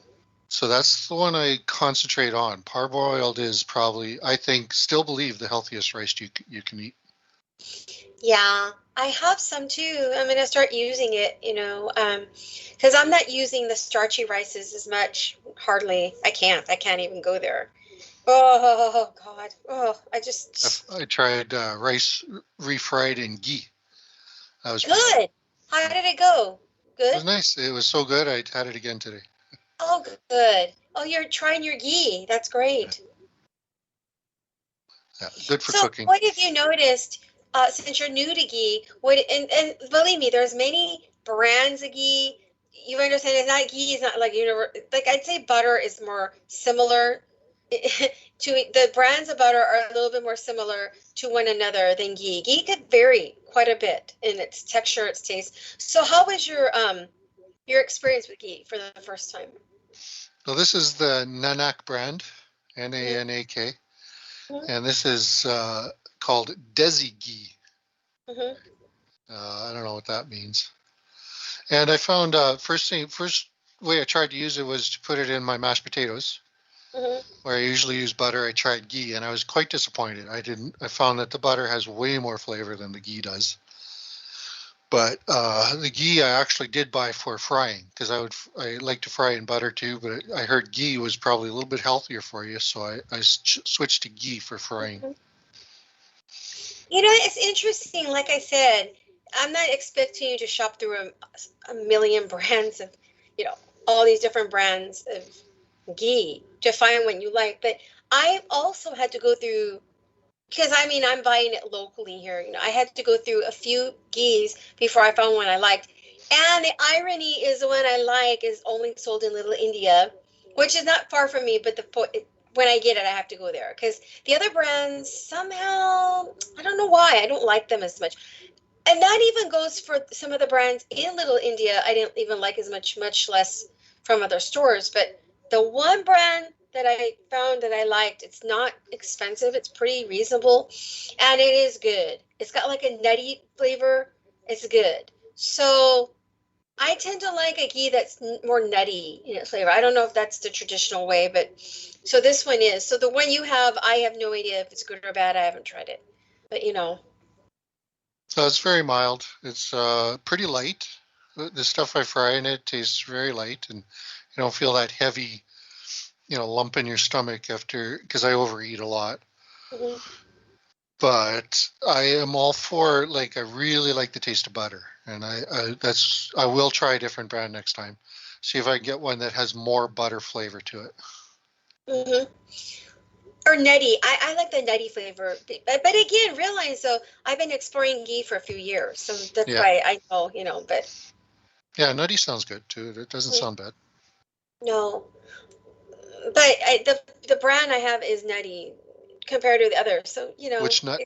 So that's the one I concentrate on. Parboiled is probably, I think, still believe the healthiest rice you can eat. Yeah, I have some too. I'm going to start using it, because I'm not using the starchy rices as much. Hardly. I can't even go there. Oh, God. Oh, I tried rice refried in ghee. That was Good. How did it go? Good? It was nice. It was so good. I had it again today. Oh, good. Oh, you're trying your ghee. That's great. Yeah, good for So, cooking. what have you noticed since you're new to ghee? And believe me, there's many brands of ghee. You understand? It's not ghee. It's not like like I'd say butter is more similar to the brands of butter are a little bit more similar to one another than ghee. Ghee could vary quite a bit in its texture, its taste. So, how was your experience with ghee for the first time? So this is the Nanak brand, Nanak, and this is called Desi ghee. Mm-hmm. I don't know what that means. And I found first way I tried to use it was to put it in my mashed potatoes, where I usually use butter. I tried ghee, and I was quite disappointed. I found that the butter has way more flavor than the ghee does. But the ghee I actually did buy for frying, because I like to fry in butter too. But I heard ghee was probably a little bit healthier for you, so I switched to ghee for frying. It's interesting. Like I said, I'm not expecting you to shop through a million brands of, all these different brands of ghee to find one you like. But I also had to go through, because I'm buying it locally here. I had to go through a few ghees before I found one I liked. And the irony is the one I like is only sold in Little India, which is not far from me, but when I get it, I have to go there. Because the other brands, somehow, I don't know why, I don't like them as much. And that even goes for some of the brands in Little India I didn't even like as much less from other stores. But the one brand that I found that I liked, it's not expensive, it's pretty reasonable, and it is good. It's got like a nutty flavor. It's good. So I tend to like a ghee that's more nutty in its flavor. I don't know if that's the traditional way, but so this one is. So the one you have, I have no idea if it's good or bad. I haven't tried it, but So it's very mild. It's pretty light. The stuff I fry in it tastes very light, and you don't feel that heavy, lump in your stomach after, because I overeat a lot. Mhm. But I am all for, I really like the taste of butter, and I will try a different brand next time. See if I can get one that has more butter flavor to it. Mhm. Or nutty. I like the nutty flavor. But again, realize though, I've been exploring ghee for a few years, so that's Yeah. why I know, but Yeah, nutty sounds good too. It doesn't sound bad. no. But the brand I have is nutty compared to the others. So, Which nut?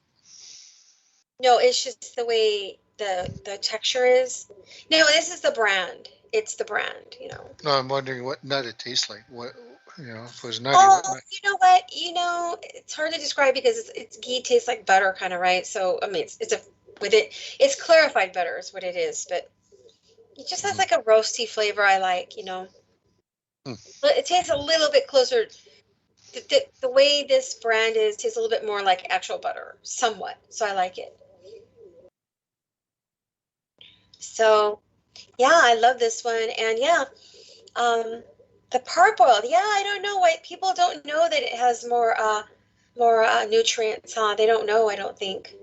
no, it's just the way the texture is. No, this is the brand. It's the brand. No, I'm wondering what nut it tastes like. What, if it was nutty, Oh, what nut? you know what? It's hard to describe because it's ghee tastes like butter, kind of, right? So, it's clarified butter is what it is, but it just has like a roasty flavor I like. But it tastes a little bit closer. The way this brand is tastes a little bit more like actual butter, somewhat. So I like it. So, yeah, I love this one, and yeah, the parboiled. Yeah, I don't know why people don't know that it has more nutrients. Huh? They don't know. I don't think,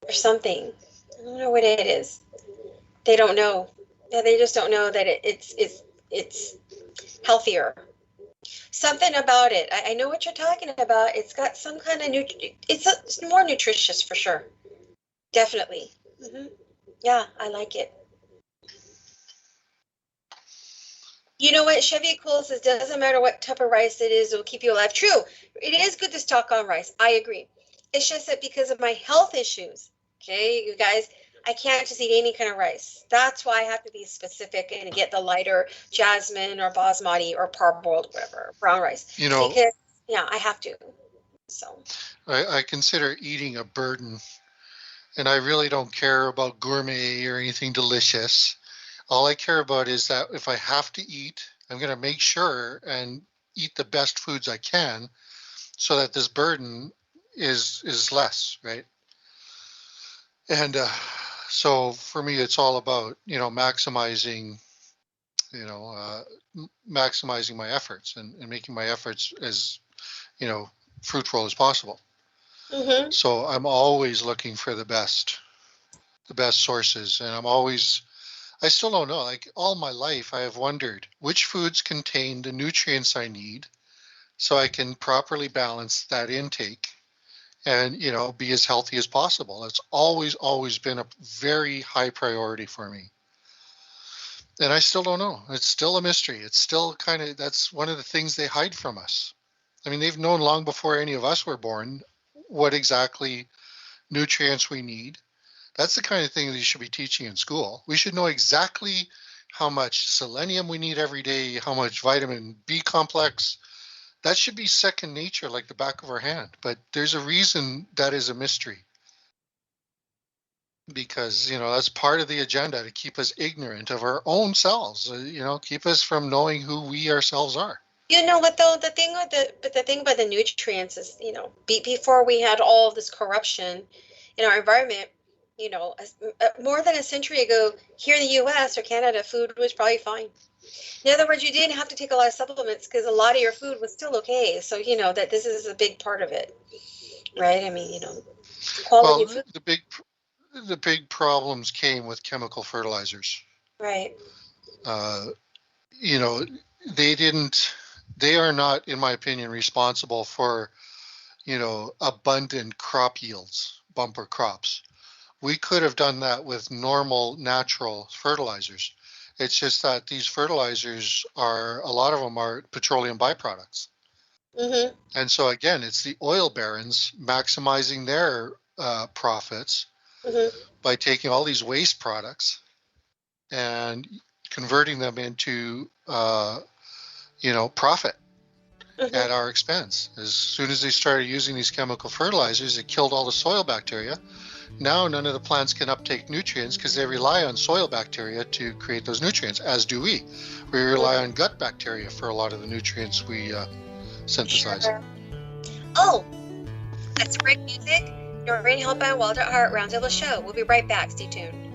or something. I don't know what it is. They don't know. Yeah, they just don't know that it's healthier. Something about it. I know what you're talking about. It's got some kind of it's more nutritious for sure. Definitely. Yeah, I like it. You know what? Chevy Cole says, doesn't matter what type of rice it is, it'll keep you alive. True. It is good to stock on rice. I agree. It's just that because of my health issues, okay, you guys, I can't just eat any kind of rice. That's why I have to be specific and get the lighter jasmine or basmati or parboiled, whatever, brown rice. Because, yeah, I have to. So. I consider eating a burden, and I really don't care about gourmet or anything delicious. All I care about is that if I have to eat, I'm going to make sure and eat the best foods I can so that this burden is less, right? And so for me, it's all about, maximizing, maximizing my efforts and making my efforts as, fruitful as possible. Mm-hmm. So I'm always looking for the best sources, and I still don't know. Like all my life, I have wondered which foods contain the nutrients I need so I can properly balance that intake and, be as healthy as possible. It's always been a very high priority for me. And I still don't know. It's still a mystery. It's still that's one of the things they hide from us. I mean, they've known long before any of us were born what exactly nutrients we need. That's the kind of thing that you should be teaching in school. We should know exactly how much selenium we need every day, how much vitamin B complex. That should be second nature, like the back of our hand. But there's a reason that is a mystery. Because, that's part of the agenda to keep us ignorant of our own selves, keep us from knowing who we ourselves are. You know what though? The thing about the nutrients is, before we had all this corruption in our environment, more than a century ago, here in the U.S. or Canada, food was probably fine. In other words, you didn't have to take a lot of supplements because a lot of your food was still okay. So that this is a big part of it. right? I mean, quality of food. The big problems came with chemical fertilizers. Right. They are not, in my opinion, responsible for, abundant crop yields, bumper crops. We could have done that with normal, natural fertilizers. It's just that these fertilizers a lot of them are petroleum byproducts. Mm-hmm. And so again, it's the oil barons maximizing their profits by taking all these waste products and converting them into, profit at our expense. As soon as they started using these chemical fertilizers, it killed all the soil bacteria. Now none of the plants can uptake nutrients because they rely on soil bacteria to create those nutrients, as do we. We rely on gut bacteria for a lot of the nutrients we synthesize. Sure. Oh, that's great music. Noreen Hillbound, Walter Hart, Roundtable Show. We'll be right back. Stay tuned.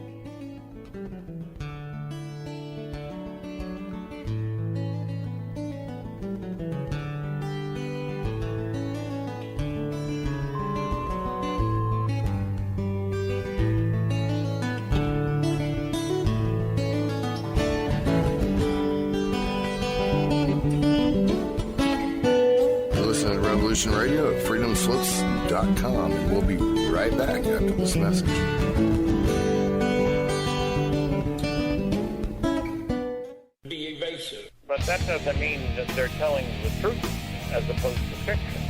Radio at freedomslips.com, and we'll be right back after this message. Be evasive. But that doesn't mean that they're telling the truth as opposed to fiction.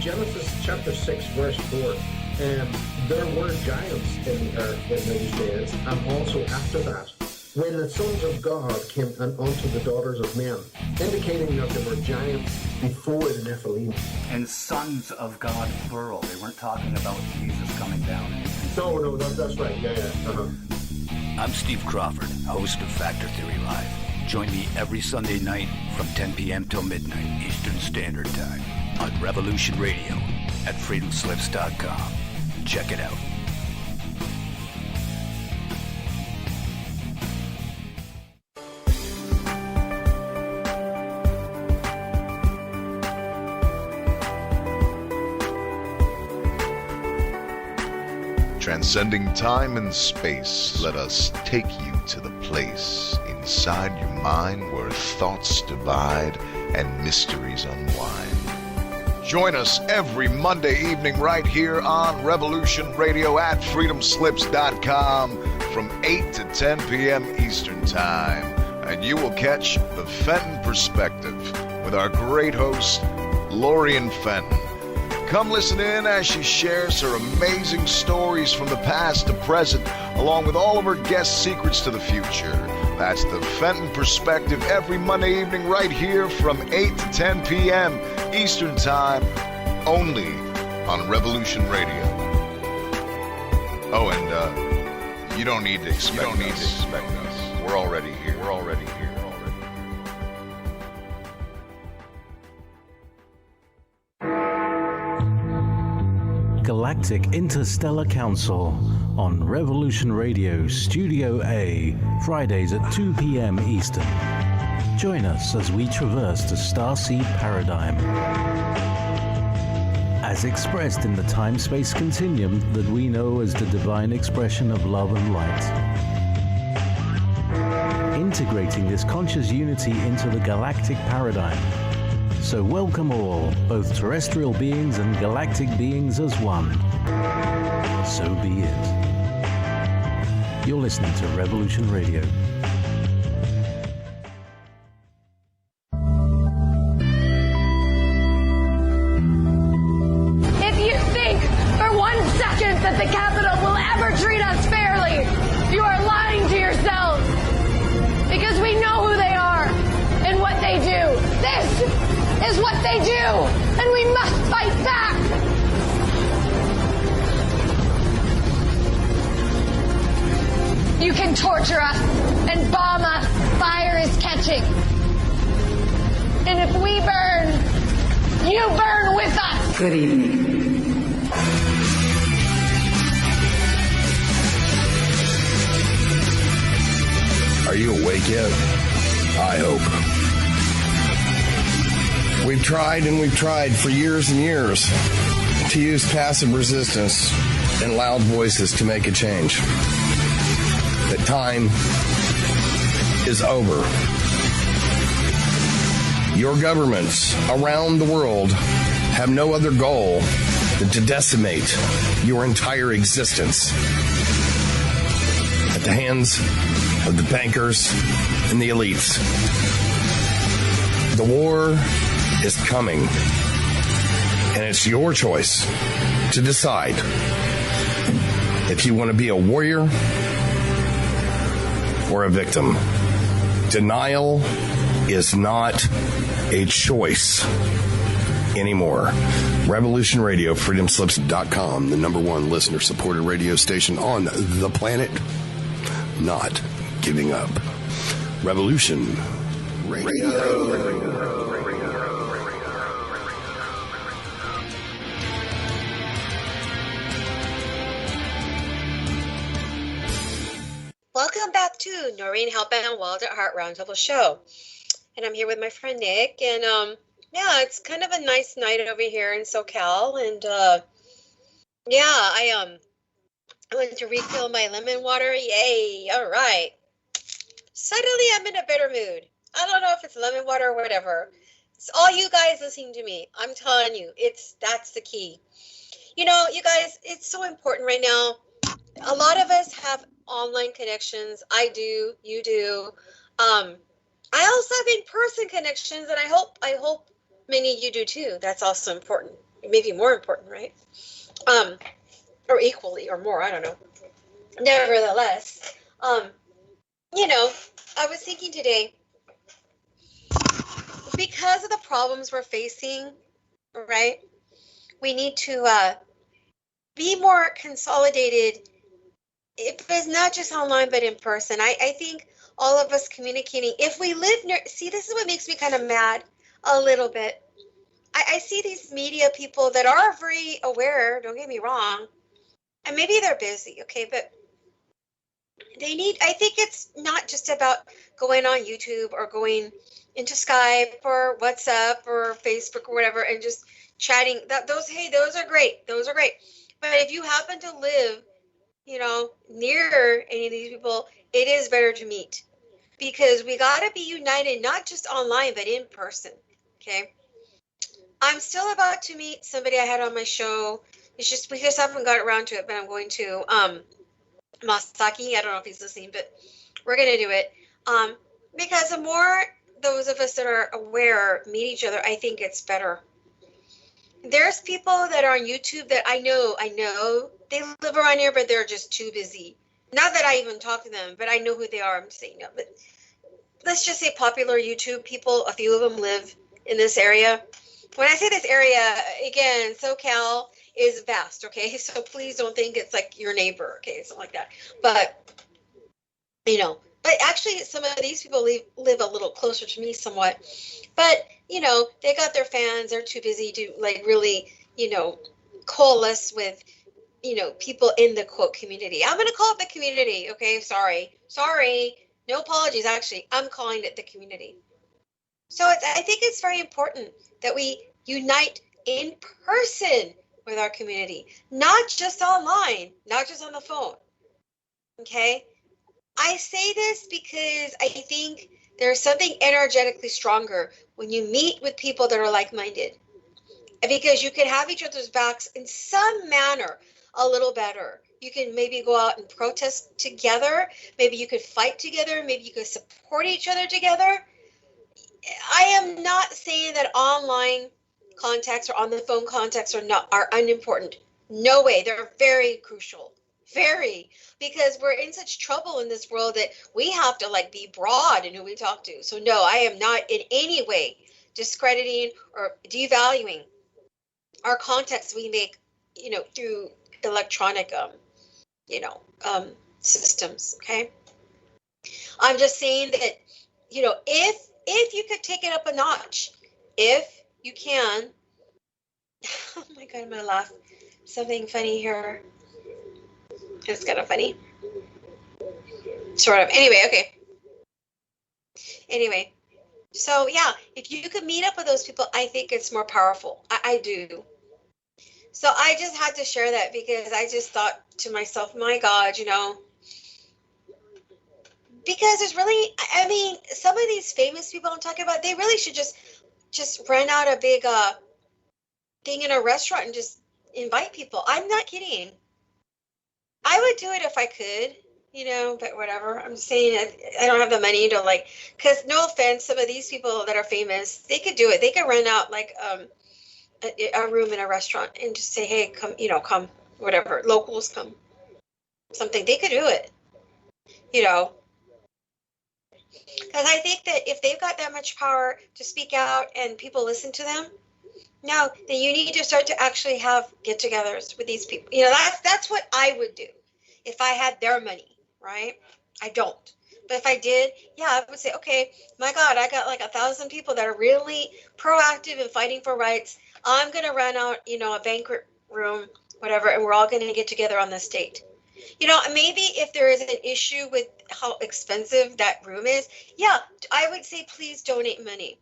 Genesis chapter 6, verse 4. There were giants in the earth in those days, and also after that, when the sons of God came unto the daughters of men, indicating that there were giants before the Nephilim. And sons of God, plural. They weren't talking about Jesus coming down. No, that's right. Yeah. Uh-huh. I'm Steve Crawford, host of Factor Theory Live. Join me every Sunday night from 10 p.m. till midnight Eastern Standard Time on Revolution Radio at freedomslips.com. Check it out. Transcending time and space, let us take you to the place inside your mind where thoughts divide and mysteries unwind. Join us every Monday evening right here on Revolution Radio at freedomslips.com from 8 to 10 p.m. Eastern Time. And you will catch the Fenton Perspective with our great host, Noreen Fenton. Come listen in as she shares her amazing stories from the past to present, along with all of her guest secrets to the future. That's the Fenton Perspective every Monday evening right here from 8 to 10 p.m. Eastern Time, only on Revolution Radio. Oh, and you don't need to expect us. We're already here. Galactic Interstellar Council on Revolution Radio Studio A, Fridays at 2 p.m. Eastern. Join us as we traverse the starseed paradigm, as expressed in the time-space continuum that we know as the divine expression of love and light. Integrating this conscious unity into the galactic paradigm. So welcome all, both terrestrial beings and galactic beings as one. So be it. You're listening to Revolution Radio. If you think for 1 second that the Capitol will ever treat us fairly, you are lying to yourselves. Because we know who they are and what they do. This is what they do, and we must fight back. You can torture us and bomb us. Fire is catching. And if we burn, you burn with us. Good evening. Are you awake yet? I hope. We We've tried and we've tried for years and years to use passive resistance and loud voices to make a change. The time is over. Your governments around the world have no other goal than to decimate your entire existence at the hands of the bankers and the elites. The war is coming, and it's your choice to decide if you want to be a warrior or a victim. Denial is not a choice anymore. Revolution Radio, freedomslips.com, the number one listener-supported radio station on the planet. Not giving up. Revolution Radio. Welcome back to Noreen Halpin and Wild at Heart Roundtable Show. And I'm here with my friend Nick. And yeah, it's kind of a nice night over here in SoCal. And yeah, I went to refill my lemon water. Yay! All right. Suddenly I'm in a better mood. I don't know if it's lemon water or whatever. It's all you guys listening to me. I'm telling you, that's the key. You know, you guys, it's so important right now. A lot of us have online connections. I do. You do. I also have in-person connections, and I hope many of you do too. That's also important. Maybe more important, right? Or equally, or more. I don't know. Nevertheless, you know, I was thinking today, because of the problems we're facing, right? We need to be more consolidated. If it's not just online, but in person. I think all of us communicating, if we live near, see, this is what makes me kind of mad a little bit. I see these media people that are very aware, don't get me wrong, and maybe they're busy, okay, but they need, I think it's not just about going on YouTube or going into Skype or WhatsApp or Facebook or whatever and just chatting. Those are great. Those are great. But if you happen to live, you know, near any of these people, it is better to meet, because we got to be united, not just online, but in person. Okay. I'm still about to meet somebody I had on my show. It's just, we just haven't got around to it, but I'm going to, Masaki, I don't know if he's listening, but we're going to do it. Because the more those of us that are aware meet each other, I think it's better. There's people that are on YouTube that I know they live around here, but they're just too busy. Not that I even talk to them, but I know who they are. I'm saying no, but let's just say popular YouTube people, a few of them live in this area. When I say this area, again, SoCal is vast, okay? So please don't think it's like your neighbor, okay? Something like that. But, you know, but actually some of these people live a little closer to me somewhat. But, you know, they got their fans. They're too busy to, like, really, you know, coalesce with, you know, people in the quote community. I'm going to call it the community, okay? Sorry. No apologies, actually. I'm calling it the community. So I think it's very important that we unite in person with our community, not just online, not just on the phone, okay? I say this because I think there's something energetically stronger when you meet with people that are like-minded, because you can have each other's backs in some manner a little better. You can maybe go out and protest together. Maybe you could fight together. Maybe you could support each other together. I am not saying that online contacts or on the phone contacts are unimportant. No way. They're very crucial. Very, because we're in such trouble in this world that we have to like be broad in who we talk to. So no, I am not in any way discrediting or devaluing our contacts we make, you know, through electronic, systems. Okay. I'm just saying that, you know, if you could take it up a notch, if you can, oh my God, I'm gonna laugh. Something funny here. It's kind of funny. Sort of. Anyway, okay. Anyway, So yeah, if you could meet up with those people, I think it's more powerful. I do. So I just had to share that because I just thought to myself, my God, because there's really, I mean, some of these famous people I'm talking about, they really should just rent out a big thing in a restaurant and just invite people. I'm not kidding. I would do it if I could, but whatever. I'm saying I don't have the money to because no offense, some of these people that are famous, they could do it. They could rent out a room in a restaurant and just say, hey, come, come, whatever, locals come, something. They could do it, because I think that if they've got that much power to speak out and people listen to them, no, then you need to start to actually have get-togethers with these people. That's what I would do if I had their money, right? I don't. But if I did, yeah, I would say, okay, my God, I got like 1,000 people that are really proactive in fighting for rights. I'm going to rent out, a banquet room, whatever, and we're all going to get together on this date. Maybe if there is an issue with how expensive that room is, yeah, I would say please donate money.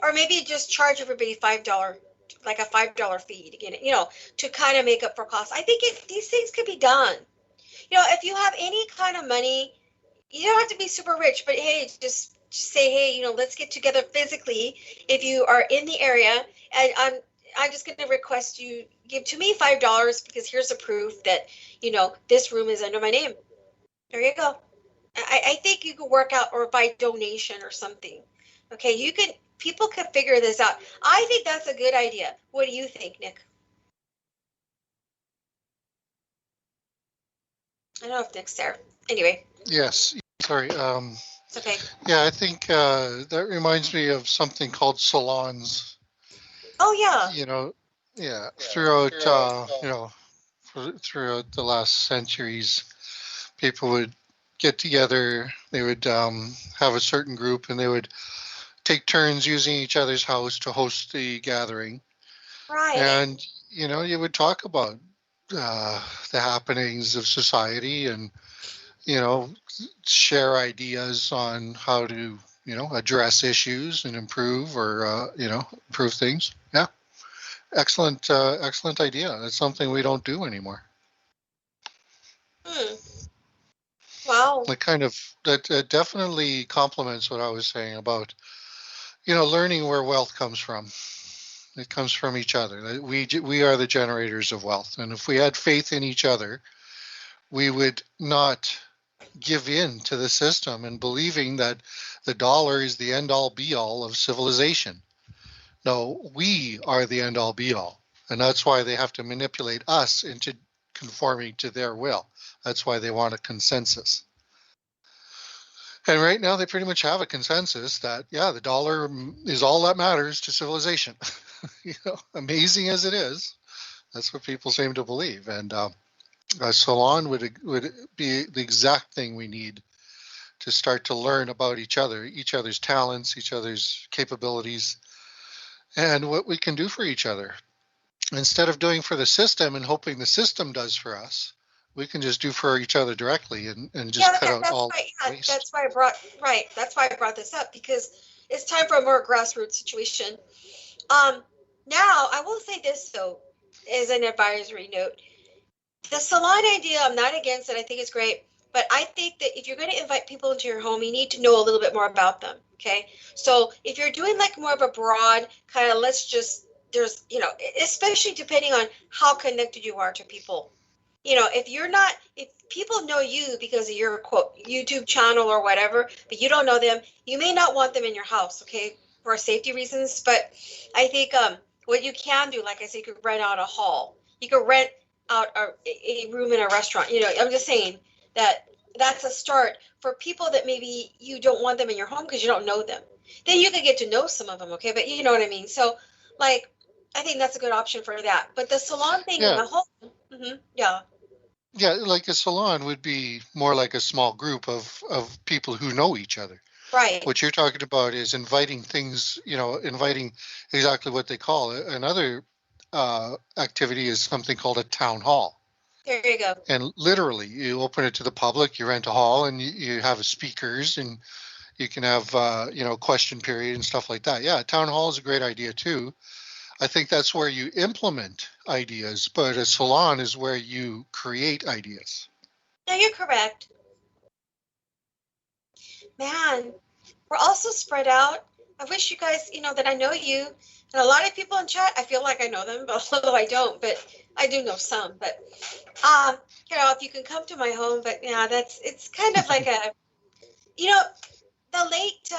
Or maybe just charge everybody $5, like a $5 fee to get it, to kind of make up for costs. I think these things could be done. If you have any kind of money, you don't have to be super rich, but hey, just say, hey, let's get together physically if you are in the area, and I'm just going to request you give to me $5 because here's a proof that this room is under my name. There you go. I think you could work out, or by donation or something. Okay, people can figure this out. I think that's a good idea. What do you think, Nick? I don't know if Nick's there. Anyway. Yes. Sorry. It's okay. Yeah, I think that reminds me of something called salons. Oh yeah. Yeah. Throughout throughout the last centuries, people would get together. They would have a certain group, and they would take turns using each other's house to host the gathering. Right. And you would talk about the happenings of society, and share ideas on how to address issues and improve, or improve things. Yeah, excellent idea. That's something we don't do anymore. Wow. That definitely complements what I was saying about learning where wealth comes from. It comes from each other. We are the generators of wealth, and if we had faith in each other, we would not give in to the system and believing that the dollar is the end all be all of civilization. No, we are the end all be all. And that's why they have to manipulate us into conforming to their will. That's why they want a consensus. And right now they pretty much have a consensus that, yeah, the dollar is all that matters to civilization. Amazing as it is, that's what people seem to believe. And a salon would be the exact thing we need to start to learn about each other's talents, each other's capabilities, and what we can do for each other. Instead of doing for the system and hoping the system does for us, we can just do for each other directly and just cut out all waste. That's why I brought this up, because it's time for a more grassroots situation. Now I will say this though, as an advisory note, the salon idea, I'm not against it. I think it's great. But I think that if you're going to invite people into your home, you need to know a little bit more about them. Okay. So if you're doing like more of a broad kind of, there's, especially depending on how connected you are to people. If people know you because of your quote YouTube channel or whatever, but you don't know them, you may not want them in your house. Okay. For safety reasons. But I think what you can do, like I said, you could rent out a hall. You could rent out a room in a restaurant. I'm just saying that's a start for people that maybe you don't want them in your home because you don't know them. Then you could get to know some of them, okay? But you know what I mean? So, I think that's a good option for that. But the salon thing in the home, yeah. Yeah, like a salon would be more like a small group of people who know each other. Right. What you're talking about is inviting exactly what they call it. Another activity is something called a town hall. There you go. And literally, you open it to the public, you rent a hall, and you have speakers, and You can have, question period and stuff like that. Yeah, town hall is a great idea too. I think that's where you implement ideas, but a salon is where you create ideas. No, you're correct. Man, we're also spread out. I wish you guys, that I know you. And a lot of people in chat, I feel like I know them, but although I don't, but I do know some. But, if you can come to my home, but yeah, it's kind of like the late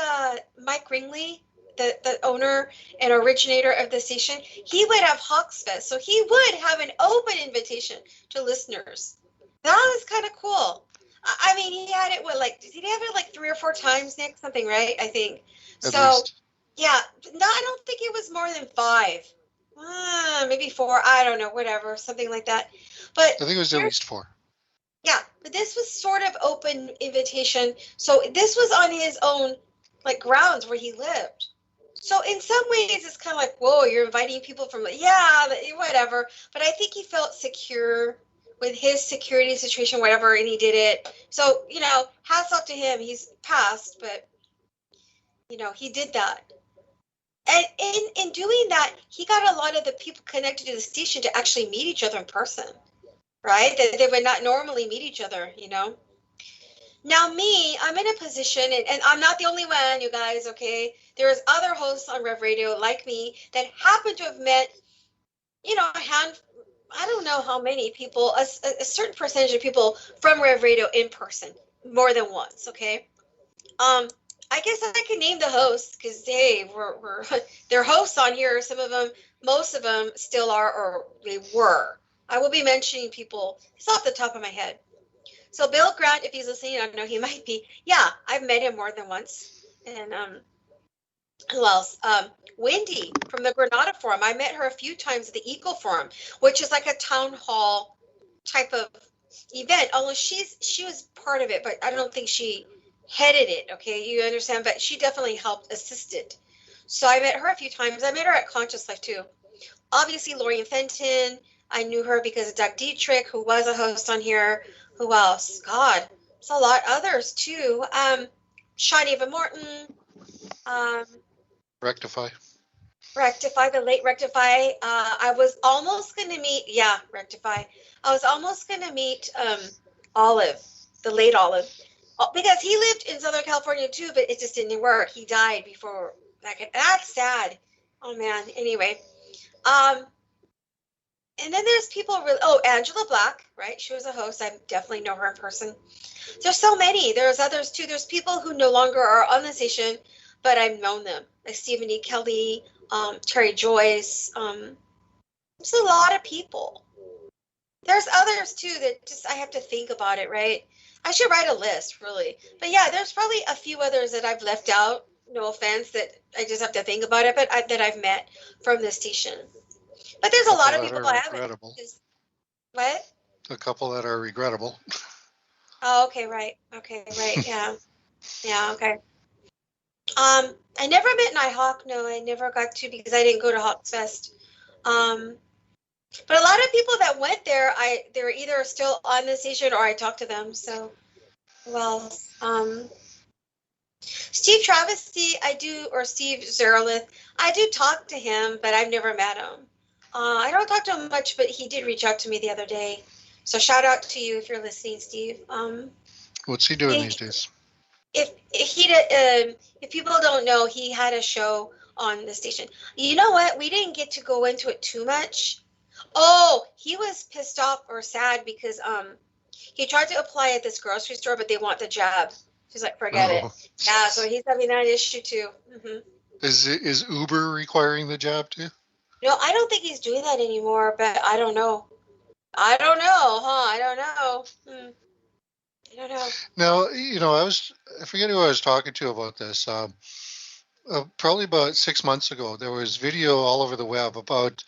Mike Ringley, the owner and originator of the station, he would have Hawksfest. So he would have an open invitation to listeners. That was kind of cool. I mean, he had it, did he have it like 3 or 4 times, Nick? Something, right? I think. At least. Yeah. No, I don't think it was more than 5. Maybe 4. I don't know, whatever, something like that. But I think it was at least 4. Yeah, but this was sort of open invitation. So this was on his own, grounds where he lived. So in some ways, it's kind of like, whoa, you're inviting people from, whatever. But I think he felt secure with his security situation, whatever, and he did it. So, hats off to him. He's passed, but, he did that. And in doing that, he got a lot of the people connected to the station to actually meet each other in person, right? That they would not normally meet each other, Now me, I'm in a position, and I'm not the only one, you guys, okay? There's other hosts on Rev Radio like me that happen to have met, I don't know how many people, a certain percentage of people from Rev Radio in person, more than once, okay? I guess I can name the hosts because, hey, we're they're hosts on here. Some of them, most of them still are, or they were. I will be mentioning people. It's off the top of my head. So Bill Grant, if he's listening, I don't know, he might be. Yeah, I've met him more than once. And who else? Wendy from the Granada Forum. I met her a few times at the Eco Forum, which is like a town hall type of event. Although she was part of it, but I don't think she headed it. Okay, you understand? But she definitely helped assist it. So I met her a few times. I met her at Conscious Life too. Obviously, Noreen Fenton. I knew her because of Doug Dietrich, who was a host Here. Who else? God, it's a lot. Others too. Shawnee Van Morton. Rectify, the late Rectify. I was almost going to meet, Rectify. I was almost going to meet Olive, the late Olive, because he lived in Southern California too, but it just didn't work. He died before that. That's sad. Oh man. Anyway, and then there's people really. Oh, Angela Black, right? She was a host. I definitely know her in person. There's so many. There's others too. There's people who no longer are on the station, but I've known them, like Stephen E. Kelly, Terry Joyce. There's a lot of people. There's others too that just I have to think about it, right? I should write a list, really. But yeah, there's probably a few others that I've left out. No offense, that I just have to think about it, but that I've met from this station. But there's a lot of people I haven't. What? A couple that are regrettable. Oh, okay, right. Yeah. Yeah, okay. I never met Nighthawk. No, I never got to because I didn't go to Hawks Fest. But a lot of people that went there, they were either still on the station or I talked to them. So, well, Steve Travesty, or Steve Zerlith, I do talk to him, but I've never met him. I don't talk to him much, but he did reach out to me the other day. So shout out to you if you're listening, Steve. What's he doing these days? If people don't know, he had a show on the station. You know what? We didn't get to go into it too much. Oh, he was pissed off or sad because he tried to apply at this grocery store, but they want the jab. He's like, forget it. Yeah, so he's having that issue too. Mm-hmm. Is Uber requiring the jab too? No, I don't think he's doing that anymore, but I don't know. I don't know. I don't know. No, I forget who I was talking to about this. Probably about 6 months ago, there was video all over the web about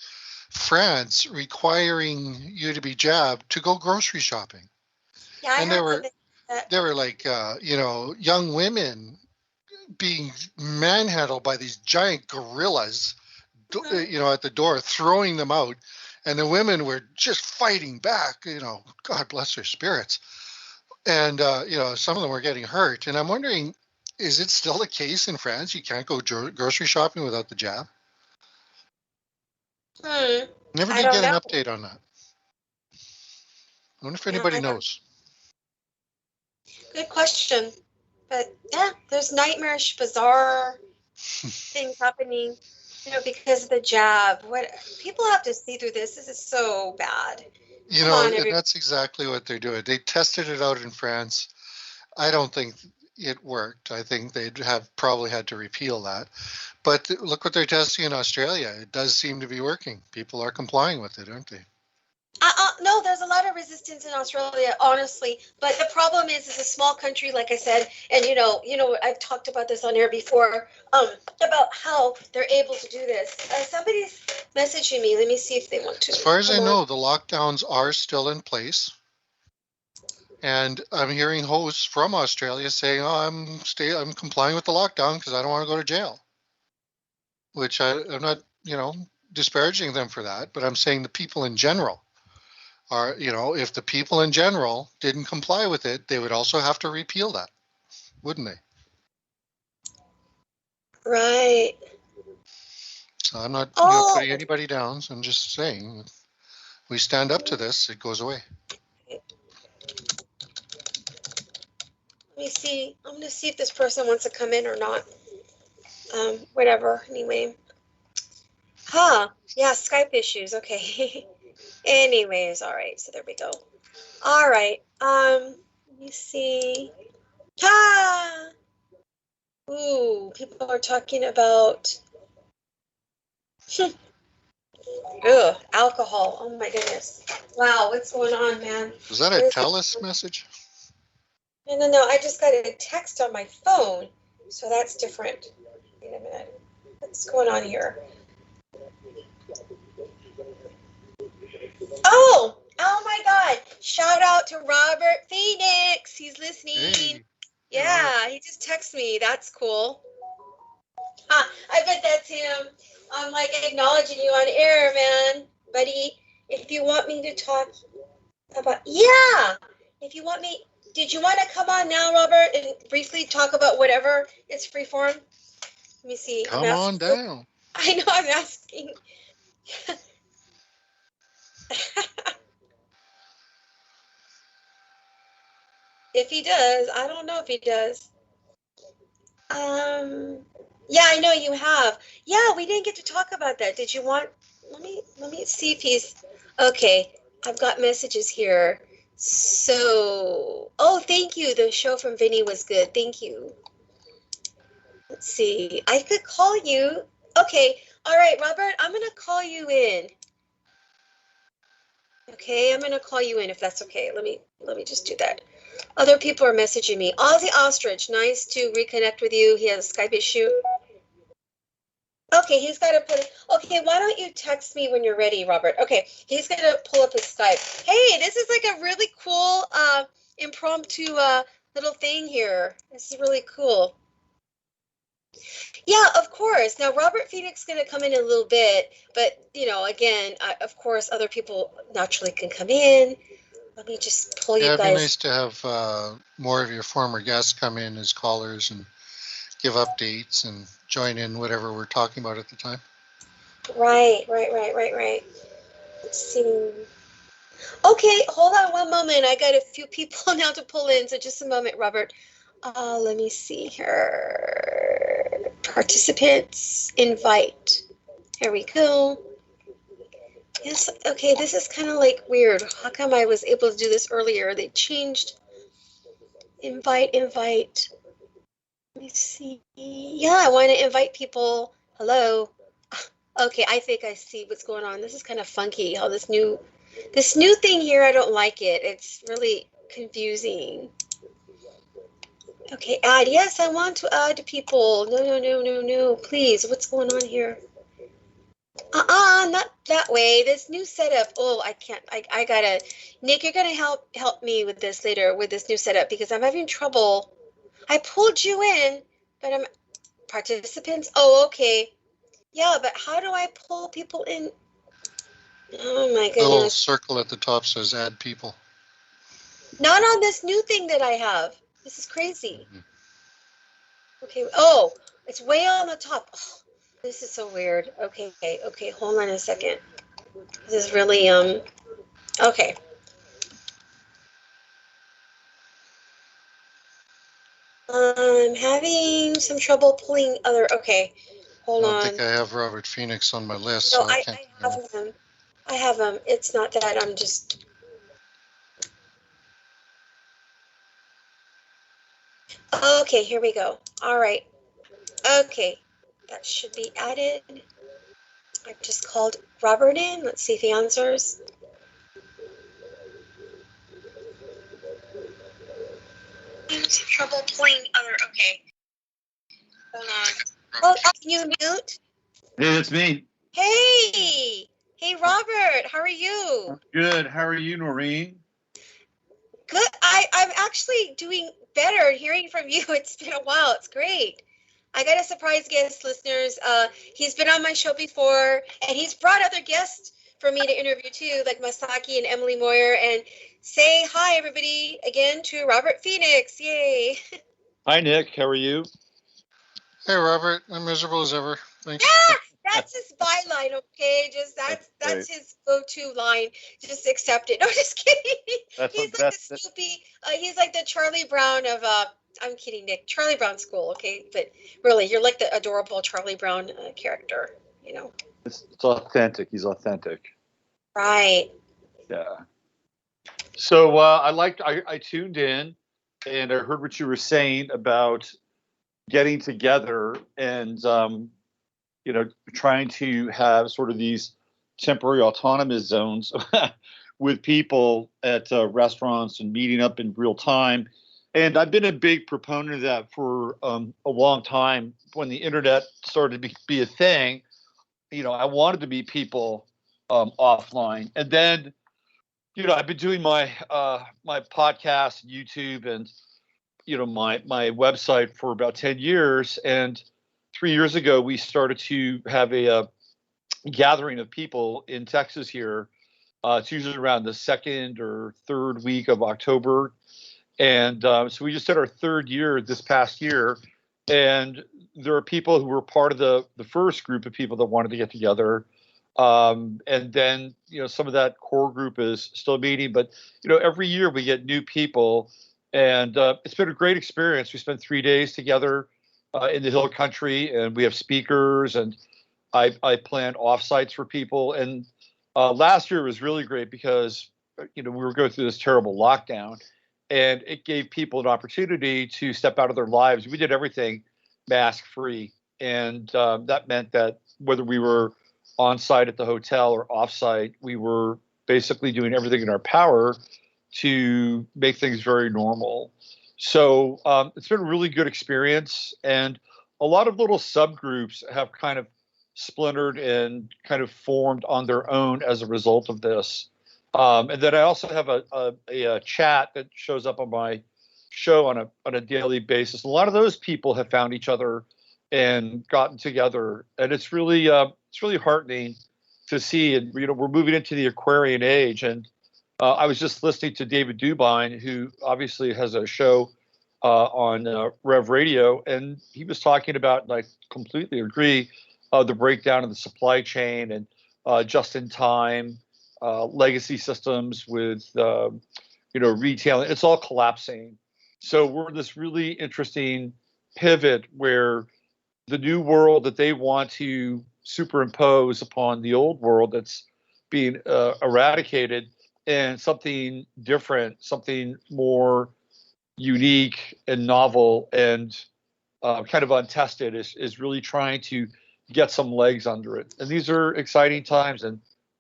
France requiring you to be jabbed to go grocery shopping. Yeah, and there were like, young women being manhandled by these giant gorillas, at the door, throwing them out. And the women were just fighting back, God bless their spirits. And, some of them were getting hurt. And I'm wondering, Is it still the case in France? You can't go grocery shopping without the jab? Never I did don't get an know. update on that. I wonder if Yeah, anybody I don't. knows. Good question. But yeah, there's nightmarish, bizarre things happening, because of the jab. What people have to see through this. This is so bad. You Come know, on, and everybody. that's exactly what they're doing. They tested it out in France. I don't think it worked. I think they'd have probably had to repeal that. But look what they're testing in Australia. It does seem to be working. People are complying with it, aren't they? No, there's a lot of resistance in Australia, honestly. But the problem is, it's a small country, like I said, and I've talked about this on air before, about how they're able to do this. Somebody's messaging me. Let me see if they want to. As far as I Hold on. know, the lockdowns are still in place. And I'm hearing hosts from Australia saying, "Oh, I'm complying with the lockdown because I don't want to go to jail." Which I'm not, disparaging them for that, but I'm saying the people in general are, if the people in general didn't comply with it, they would also have to repeal that, wouldn't they? Right. So I'm not, Oh, putting anybody down. So I'm just saying, if we stand up to this, it goes away. let me see. I'm gonna see if this person wants to come in or not. Whatever. Anyway. Yeah, Skype issues. Okay. Anyways, all right. So there we go. All right. Let me see. Ooh, people are talking about alcohol. Oh my goodness. Wow, what's going on, man? Was that a TELUS message? No. I just got a text on my phone, so that's different. Wait a minute. What's going on here? Oh my God! Shout out to Robert Phoenix. He's listening. Hey. Yeah, he just texted me. That's cool. I bet that's him. I'm like acknowledging you on air, man, buddy. If you want me to talk about, if you want me, did you want to come on now, Robert, and briefly talk about whatever? It's free form. Let me see. Come on down. I know I'm asking. If he does, I don't know if he does. Yeah, I know you have. Yeah, we didn't get to talk about that. Did you want? Let me see if he's okay. I've got messages here. So, thank you. The show from Vinny was good. Thank you. Let's see. I could call you. Okay. All right, Robert. I'm gonna call you in. Okay, I'm gonna call you in if that's okay. Let me just do that. Other people are messaging me. Ozzy Ostrich, nice to reconnect with you. He has a Skype issue. Okay, he's got to put it. Okay, why don't you text me when you're ready, Robert? Okay, he's going to pull up his Skype. Hey, this is like a really cool impromptu little thing here. This is really cool. Yeah, of course. Now, Robert Phoenix is going to come in a little bit, but, again, of course, other people naturally can come in. Let me just pull you Yeah, it'd guys. be nice to have more of your former guests come in as callers and give updates and join in whatever we're talking about at the time. Right. Let's see. Okay, hold on one moment. I got a few people now to pull in, so just a moment, Robert. Let me see here. Participants, invite. Here we go. Yes, okay, this is kind of like weird. How come I was able to do this earlier? They changed. Invite. Let me see. Yeah, I want to invite people. Hello. Okay, I think I see what's going on. This is kind of funky. How this new thing here, I don't like it. It's really confusing. Okay, add. Yes, I want to add people. No. Please, what's going on here? Not that way. This new setup. Oh, I can't. I gotta. Nick, you're gonna help me with this later with this new setup because I'm having trouble. I pulled you in, but I'm participants. Oh, okay. Yeah, but how do I pull people in? Oh my goodness. The little circle at the top says add people. Not on this new thing that I have. This is crazy. Okay. Oh, it's way on the top. Oh, this is so weird. Okay. Okay. Hold on a second. This is really Okay. I'm having some trouble pulling other. Okay. I Hold don't on. think I have Robert Phoenix on my list, No, so I can't. I have him. I have him. It's not that. I'm just. Okay. Here we go. All right. Okay. That should be added. I just called Robert in. Let's see if he answers. I'm having some trouble pulling other. Okay. Hold on. Oh, can you mute? Hey, it's me. Hey. Hey, Robert. How are you? Good. How are you, Noreen? Good. I'm actually doing better hearing from you. It's been a while. It's great. I got a surprise guest, listeners. He's been on my show before, and he's brought other guests for me to interview too, like Masaki and Emily Moyer. And say hi, everybody, again to Robert Phoenix. Yay! Hi, Nick. How are you? Hey, Robert. I'm miserable as ever. Thanks. That's his byline, okay? Just that's his go-to line. Just accept it. No, just kidding. He's like the Snoopy. He's like the Charlie Brown of. I'm kidding, Nick. Charlie Brown school, okay? But really, you're like the adorable Charlie Brown character. You know. It's authentic. He's authentic. Right. Yeah. So I tuned in, and I heard what you were saying about getting together and trying to have sort of these temporary autonomous zones with people at restaurants and meeting up in real time. And I've been a big proponent of that for a long time. When the internet started to be a thing, I wanted to meet people offline. And then, I've been doing my my podcast, YouTube, and my website for about 10 years. And 3 years ago, we started to have a gathering of people in Texas here. It's usually around the second or third week of October. And so we just did our third year this past year. And there are people who were part of the first group of people that wanted to get together. And then, some of that core group is still meeting. But, every year we get new people. And it's been a great experience. We spent 3 days together in the Hill Country, and we have speakers, and I planned offsites for people. And last year was really great because, we were going through this terrible lockdown, and it gave people an opportunity to step out of their lives. We did everything mask free. And that meant that whether we were on site at the hotel or off site, we were basically doing everything in our power to make things very normal. So it's been a really good experience. And a lot of little subgroups have kind of splintered and kind of formed on their own as a result of this. And then I also have a chat that shows up on my show on a daily basis. A lot of those people have found each other and gotten together, and it's really heartening to see. And we're moving into the Aquarian age, and I was just listening to David Dubine, who obviously has a show on Rev Radio, and he was talking about, and I completely agree, the breakdown of the supply chain and just in time. Legacy systems with, retailing, it's all collapsing. So we're in this really interesting pivot where the new world that they want to superimpose upon the old world that's being eradicated, and something different, something more unique and novel and kind of untested is really trying to get some legs under it. And these are exciting times. And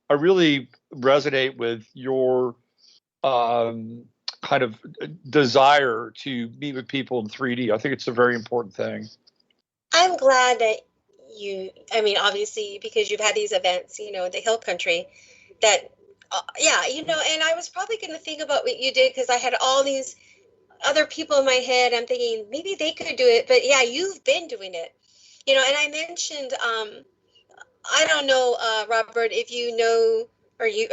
I really resonate with your kind of desire to meet with people in 3D. I think it's a very important thing. I'm glad that obviously, because you've had these events, in the Hill Country, that, and I was probably going to think about what you did because I had all these other people in my head. I'm thinking maybe they could do it, but yeah, you've been doing it, and I mentioned, I don't know, Robert, if you know, or you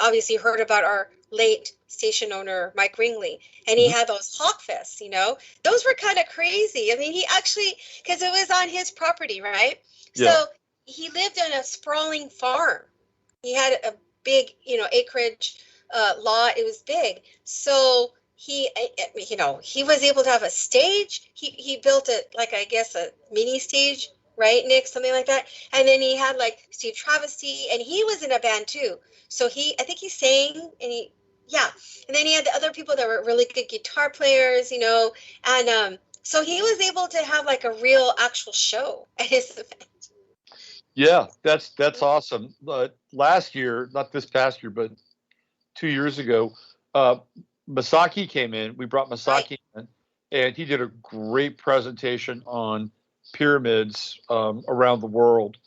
obviously heard about our late station owner Mike Ringley, and he had those hawk fests, those were kind of crazy. I mean, he actually, because it was on his property, right? Yeah. So he lived on a sprawling farm. He had a big, acreage lot. It was big. So he was able to have a stage. He built it like, I guess, a mini stage, right, Nick? Something like that. And then he had like Steve Travesty, and he was in a band too. So I think he sang, and and then he had the other people that were really good guitar players, and so he was able to have like a real actual show at his event. Yeah, that's awesome. Last year, not this past year, but 2 years ago, Masaki came in. We brought Masaki in, and he did a great presentation on pyramids around the world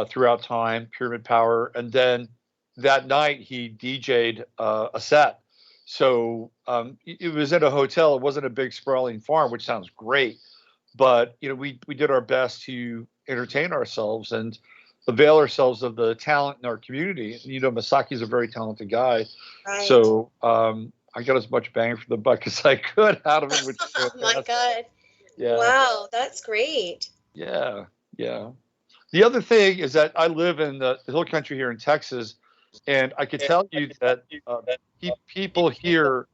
throughout time, pyramid power. And then that night he DJ'd a set. So it was in a hotel. It wasn't a big sprawling farm, which sounds great. But, we did our best to entertain ourselves and avail ourselves of the talent in our community. Masaki's a very talented guy. Right. So I got as much bang for the buck as I could out of him. Oh my God. Yeah. Wow, that's great. Yeah. The other thing is that I live in the hill country here in Texas, and I can tell you that people here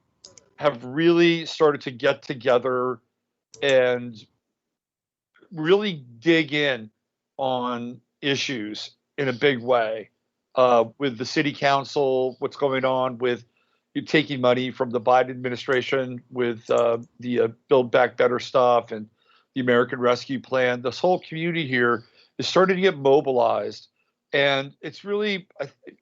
have really started to get together and really dig in on issues in a big way with the city council, what's going on with you taking money from the Biden administration with the Build Back Better stuff and the American Rescue Plan. This whole community here is starting to get mobilized. And it's really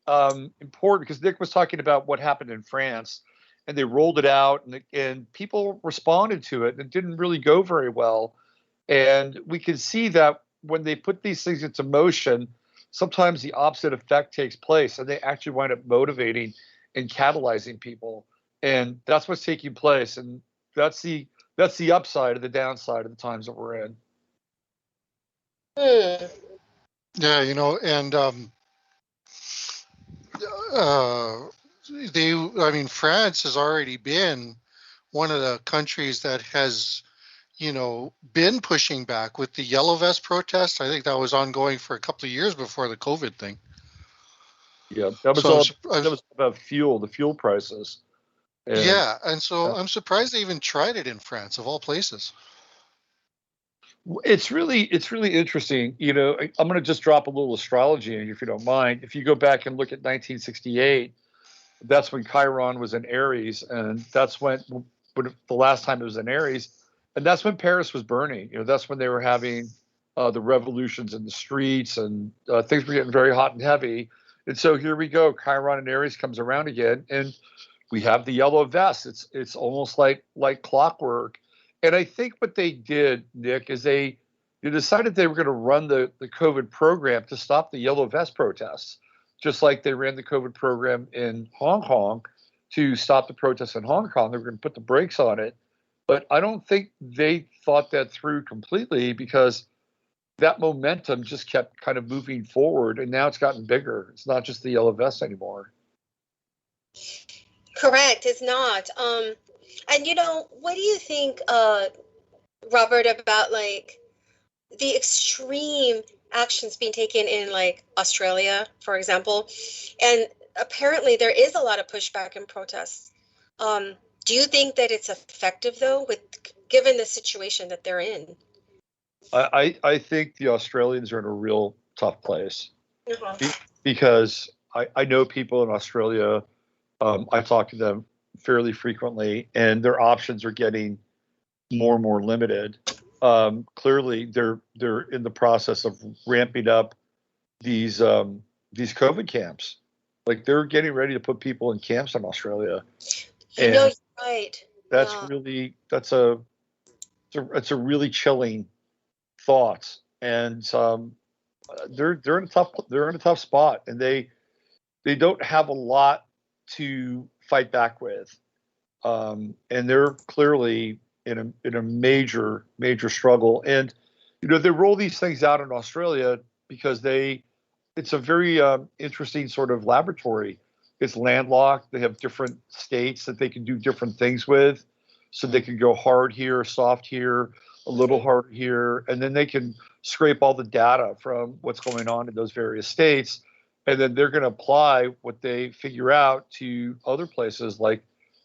important because Nick was talking about what happened in France, and they rolled it out and people responded to it, and it didn't really go very well. And we can see that when they put these things into motion, sometimes the opposite effect takes place, and they actually wind up motivating and catalyzing people. And that's what's taking place. And that's the upside of the downside of the times that we're in. Yeah, and France has already been one of the countries that has, been pushing back with the Yellow Vest protest. I think that was ongoing for a couple of years before the COVID thing. Yeah, that was about the fuel prices. And so I'm surprised they even tried it in France, of all places. It's really interesting. I'm going to just drop a little astrology in you, if you don't mind. If you go back and look at 1968, that's when Chiron was in Aries, and that's when the last time it was in Aries, and that's when Paris was burning. That's when they were having the revolutions in the streets, and things were getting very hot and heavy. And so here we go. Chiron and Aries comes around again, and we have the yellow vest. It's almost like clockwork. And I think what they did, Nick, is they decided they were going to run the COVID program to stop the yellow vest protests, just like they ran the COVID program in Hong Kong to stop the protests in Hong Kong. They were going to put the brakes on it. But I don't think they thought that through completely, because that momentum just kept kind of moving forward, and now it's gotten bigger. It's not just the yellow vest anymore. Correct. It's not. And what do you think, Robert, about like the extreme actions being taken in like Australia, for example? And apparently there is a lot of pushback and protests. Do you think that it's effective though, given the situation that they're in? I think the Australians are in a real tough place Uh-huh. because I know people in Australia. I talk to them fairly frequently, and their options are getting more and more limited. Clearly, they're in the process of ramping up these COVID camps. Like, they're getting ready to put people in camps in Australia. You know, you're right. That's really it's a really chilling thought, and they're in a tough spot, and they don't have a lot to fight back with, and they're clearly in a major struggle. And they roll these things out in Australia because it's a very interesting sort of laboratory. it's landlocked. They have different states that they can do different things with. So they can go hard here, soft here, a little hard here, and then they can scrape all the data from what's going on in those various states. And then they're going to apply what they figure out to other places like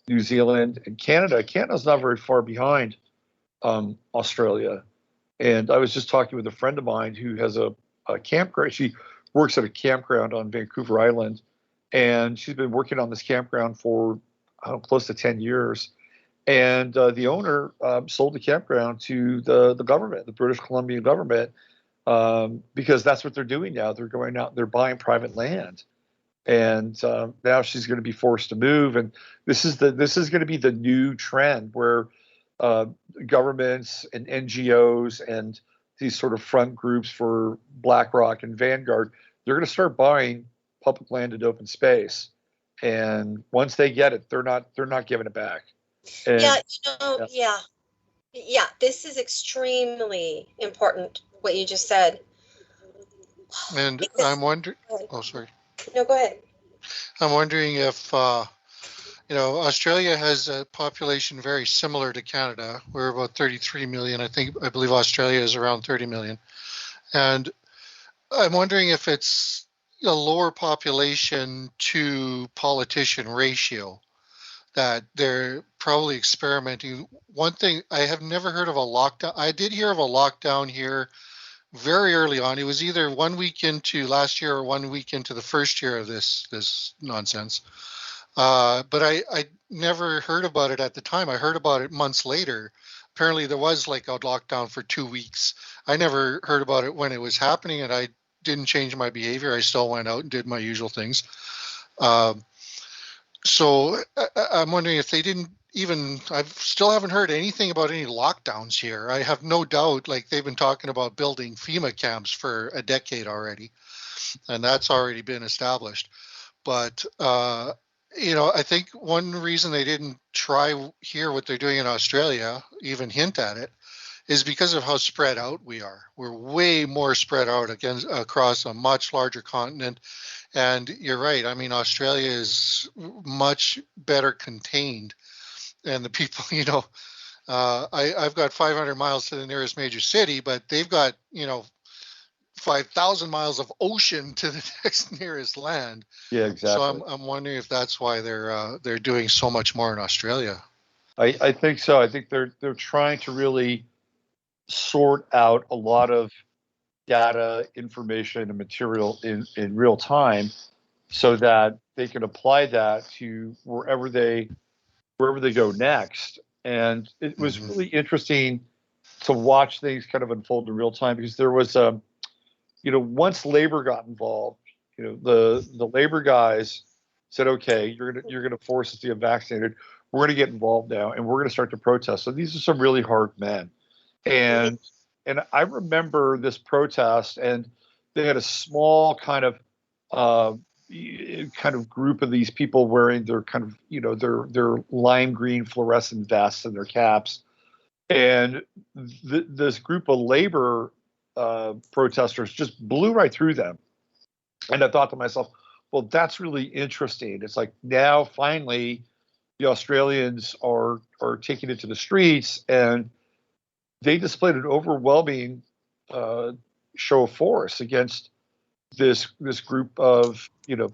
New Zealand and Canada. Canada's not very far behind Australia. And I was just talking with a friend of mine who has a campground. She works at a campground on Vancouver Island, and she's been working on this campground for close to 10 years. And the owner sold the campground to the government, the British Columbian government, because that's what they're doing now. They're going out, they're buying private land, and now she's going to be forced to move. And this is going to be the new trend where governments and NGOs and these sort of front groups for BlackRock and Vanguard, they're going to start buying public land and open space. And once they get it, they're not giving it back. And, yeah, this is extremely important, what you just said. And I'm wondering, oh, sorry. No, go ahead. I'm wondering if, Australia has a population very similar to Canada. We're about 33 million. I believe Australia is around 30 million. And I'm wondering if it's a lower population to politician ratio that they're probably experimenting. One thing, I have never heard of a lockdown. I did hear of a lockdown here very early on. It was either 1 week into last year or 1 week into the first year of this nonsense. But I never heard about it at the time. I heard about it months later. Apparently there was like a lockdown for 2 weeks. I never heard about it when it was happening, and I didn't change my behavior. I still went out and did my usual things. So I'm wondering if they didn't even, I still haven't heard anything about any lockdowns here. I have no doubt, like they've been talking about building FEMA camps for a decade already, and that's already been established. But, I think one reason they didn't try here what they're doing in Australia, even hint at it, is because of how spread out we are. We're way more spread out across a much larger continent. And you're right. I mean, Australia is much better contained. And the people, I've got 500 miles to the nearest major city, but they've got, 5,000 miles of ocean to the next nearest land. Yeah, exactly. So I'm wondering if that's why they're doing so much more in Australia. I think so. I think they're trying to really sort out a lot of data, information, and material in real time, so that they can apply that to wherever they go next. And it was really interesting to watch things kind of unfold in real time, because there was once Labor got involved, the Labor guys said, okay, you're gonna force us to get vaccinated. We're gonna get involved now, and we're gonna start to protest. So these are some really hard men. And I remember this protest, and they had a small kind of group of these people wearing their kind of their lime green fluorescent vests and their caps, and this group of labor protesters just blew right through them. And I thought to myself, well, that's really interesting. It's like now finally the Australians are taking it to the streets, and they displayed an overwhelming show of force against this group of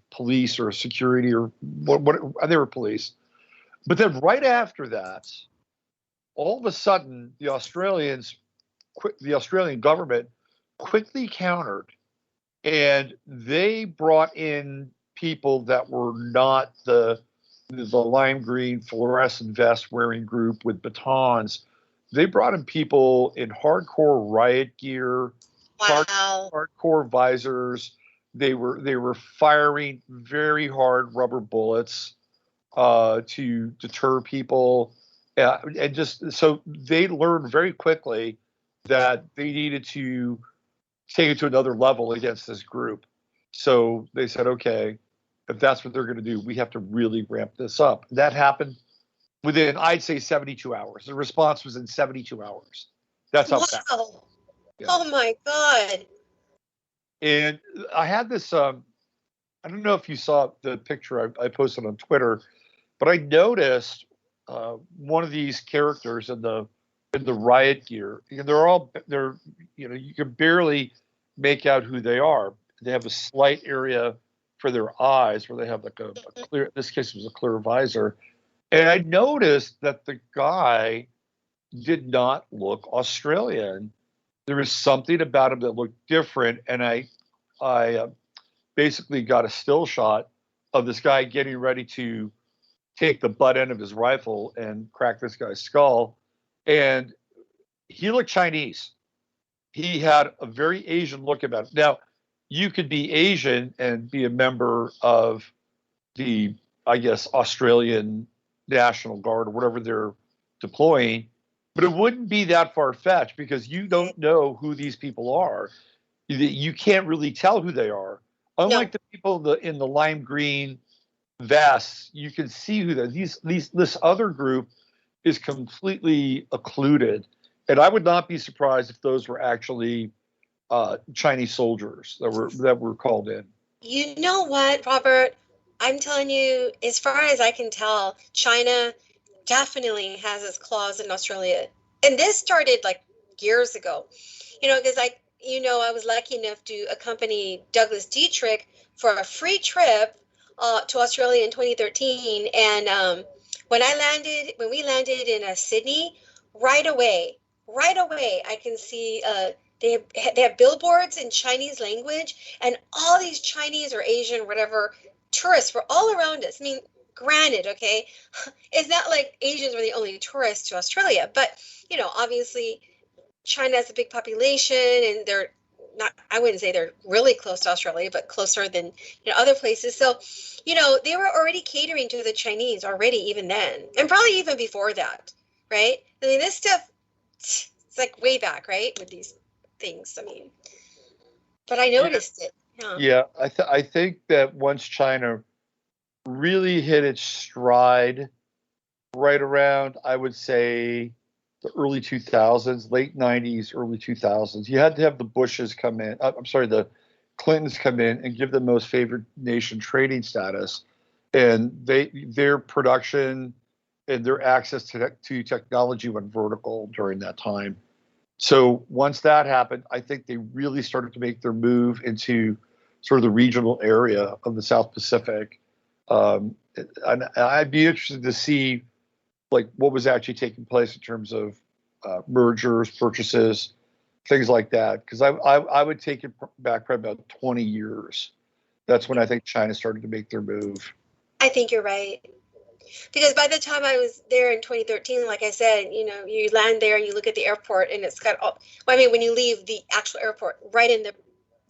police or security or what they were police. But then right after that, all of a sudden the Australian government quickly countered, and they brought in people that were not the lime green fluorescent vest wearing group with batons. They brought in people in hardcore riot gear, hardcore visors. They were firing very hard rubber bullets to deter people, and just so they learned very quickly that they needed to take it to another level against this group. So they said, okay, if that's what they're going to do, we have to really ramp this up. That happened within, I'd say, 72 hours. The response was in 72 hours. That's how fast. Yeah. Oh my God. And I had this I don't know if you saw the picture I posted on Twitter, but I noticed one of these characters in the riot gear. They're you can barely make out who they are. They have a slight area for their eyes where they have like a clear. In this case, it was a clear visor, and I noticed that the guy did not look Australian. There was something about him that looked different, and I basically got a still shot of this guy getting ready to take the butt end of his rifle and crack this guy's skull, and he looked Chinese. He had a very Asian look about him. Now, you could be Asian and be a member of the, I guess, Australian National Guard or whatever they're deploying, but it wouldn't be that far fetched because you don't know who these people are. You can't really tell who they are. Unlike the people in the lime green vests, you can see who this other group is completely occluded. And I would not be surprised if those were actually Chinese soldiers that were called in. You know what, Robert? I'm telling you, as far as I can tell, China definitely has its claws in Australia. And this started like years ago, because I was lucky enough to accompany Douglas Dietrich for a free trip to Australia in 2013. And when we landed in Sydney, right away, I can see they have billboards in Chinese language, and all these Chinese or Asian, whatever, tourists were all around us. I mean, granted, okay, it's not like Asians were the only tourists to Australia, but, obviously China has a big population, and they're not, I wouldn't say they're really close to Australia, but closer than other places. So, they were already catering to the Chinese already, even then, and probably even before that, right? I mean, this stuff, it's like way back, right, with these things. I mean, but I noticed it. Yeah, I think that once China really hit its stride right around, I would say, the early 2000s, late 90s, early 2000s, you had to have the Bushes come in. The Clintons come in and give them most favored nation trading status. And their production and their access to technology went vertical during that time. So once that happened, I think they really started to make their move into sort of the regional area of the South Pacific. And I'd be interested to see like what was actually taking place in terms of mergers, purchases, things like that. Because I would take it back probably about 20 years. That's when I think China started to make their move. I think you're right. Because by the time I was there in 2013, like I said, you land there and you look at the airport and it's got when you leave the actual airport, right in the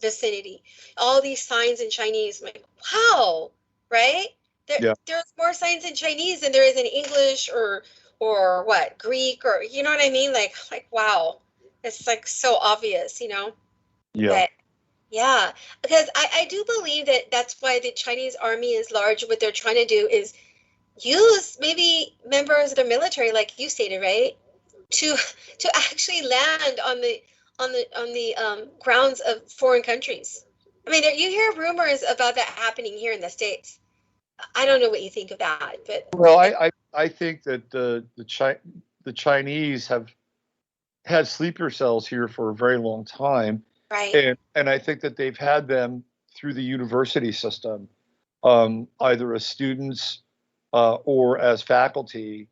vicinity, all these signs in Chinese. I'm like, wow, right? There's more signs in Chinese than there is in English or what, Greek, or you know what I mean? Like wow, it's like so obvious, Yeah. But, yeah, because I do believe that that's why the Chinese army is large. What they're trying to do is use maybe members of their military, like you stated, right, to actually land on the grounds of foreign countries. I mean, you hear rumors about that happening here in the States. I don't know what you think of that, but well, I think that the Chinese have had sleeper cells here for a very long time, right? And I think that they've had them through the university system, either as students or as faculty,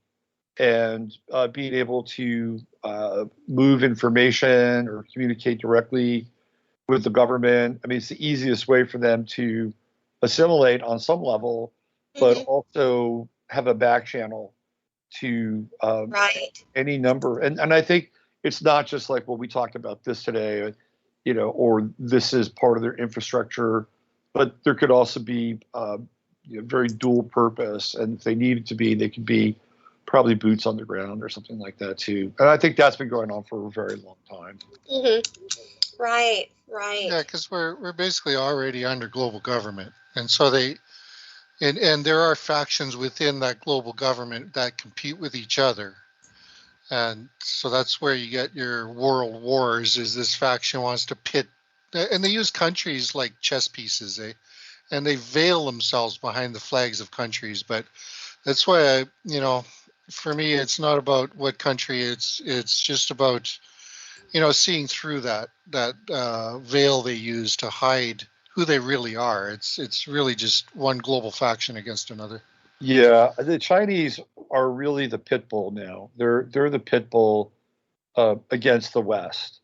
and being able to move information or communicate directly with the government. I mean, it's the easiest way for them to assimilate on some level, but also have a back channel to any number. And I think it's not just like, well, we talked about this today, or this is part of their infrastructure, but there could also be very dual purpose. And if they needed to be, they could be probably boots on the ground or something like that too. And I think that's been going on for a very long time. Mm-hmm. Right. Yeah, because we're basically already under global government, and so and there are factions within that global government that compete with each other, and so that's where you get your world wars. Is this faction wants to pit, and they use countries like chess pieces, and they veil themselves behind the flags of countries. But that's why for me, it's not about what country. It's just about seeing through that veil they use to hide who they really are. It's really just one global faction against another. Yeah, the Chinese are really the pit bull now. They're the pit bull against the West,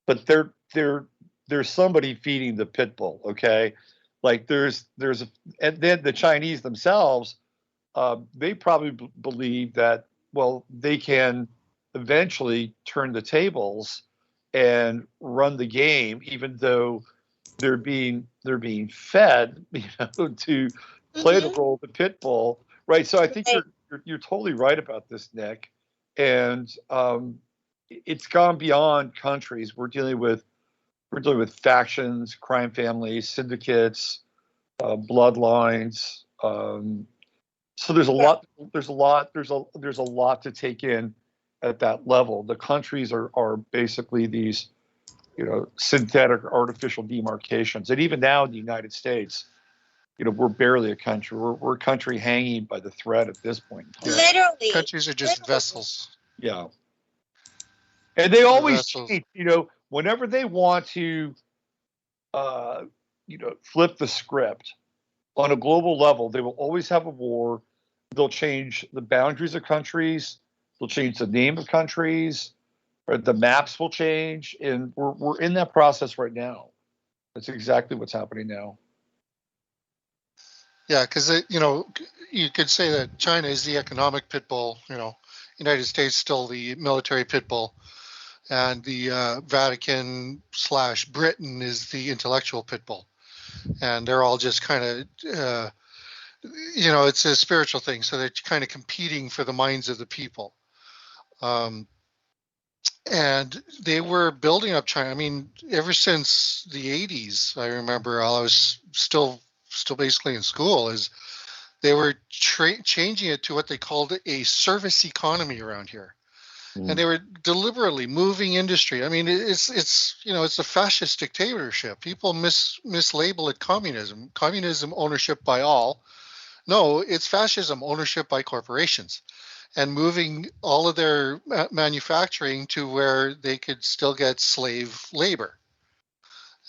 but there's somebody feeding the pit bull. Okay, like and then the Chinese themselves, they probably believe that, well, they can eventually turn the tables and run the game, even though they're being fed, to play the role of the pit bull, right? So I think you're totally right about this, Nick, and it's gone beyond countries. We're dealing with factions, crime families, syndicates, bloodlines. So there's a lot. There's a lot to take in at that level. The countries are basically these, synthetic, artificial demarcations. And even now in the United States, we're barely a country. We're a country hanging by the thread at this point in time. Literally, countries are just vessels. Yeah, and they always change. Whenever they want to, flip the script on a global level, they will always have a war. They'll change the boundaries of countries. They'll change the name of countries. Or the maps will change, and we're in that process right now. That's exactly what's happening now. Yeah, because you could say that China is the economic pit bull. United States still the military pit bull, and the Vatican/Britain is the intellectual pit bull, and they're all just kind of it's a spiritual thing. So they're kind of competing for the minds of the people. And they were building up China. I mean, ever since the 80s, I remember I was still basically in school, is they were changing it to what they called a service economy around here. And they were deliberately moving industry. I mean, it's a fascist dictatorship. People mislabel it communism. Communism, ownership by all. No, it's fascism, ownership by corporations, and moving all of their manufacturing to where they could still get slave labor.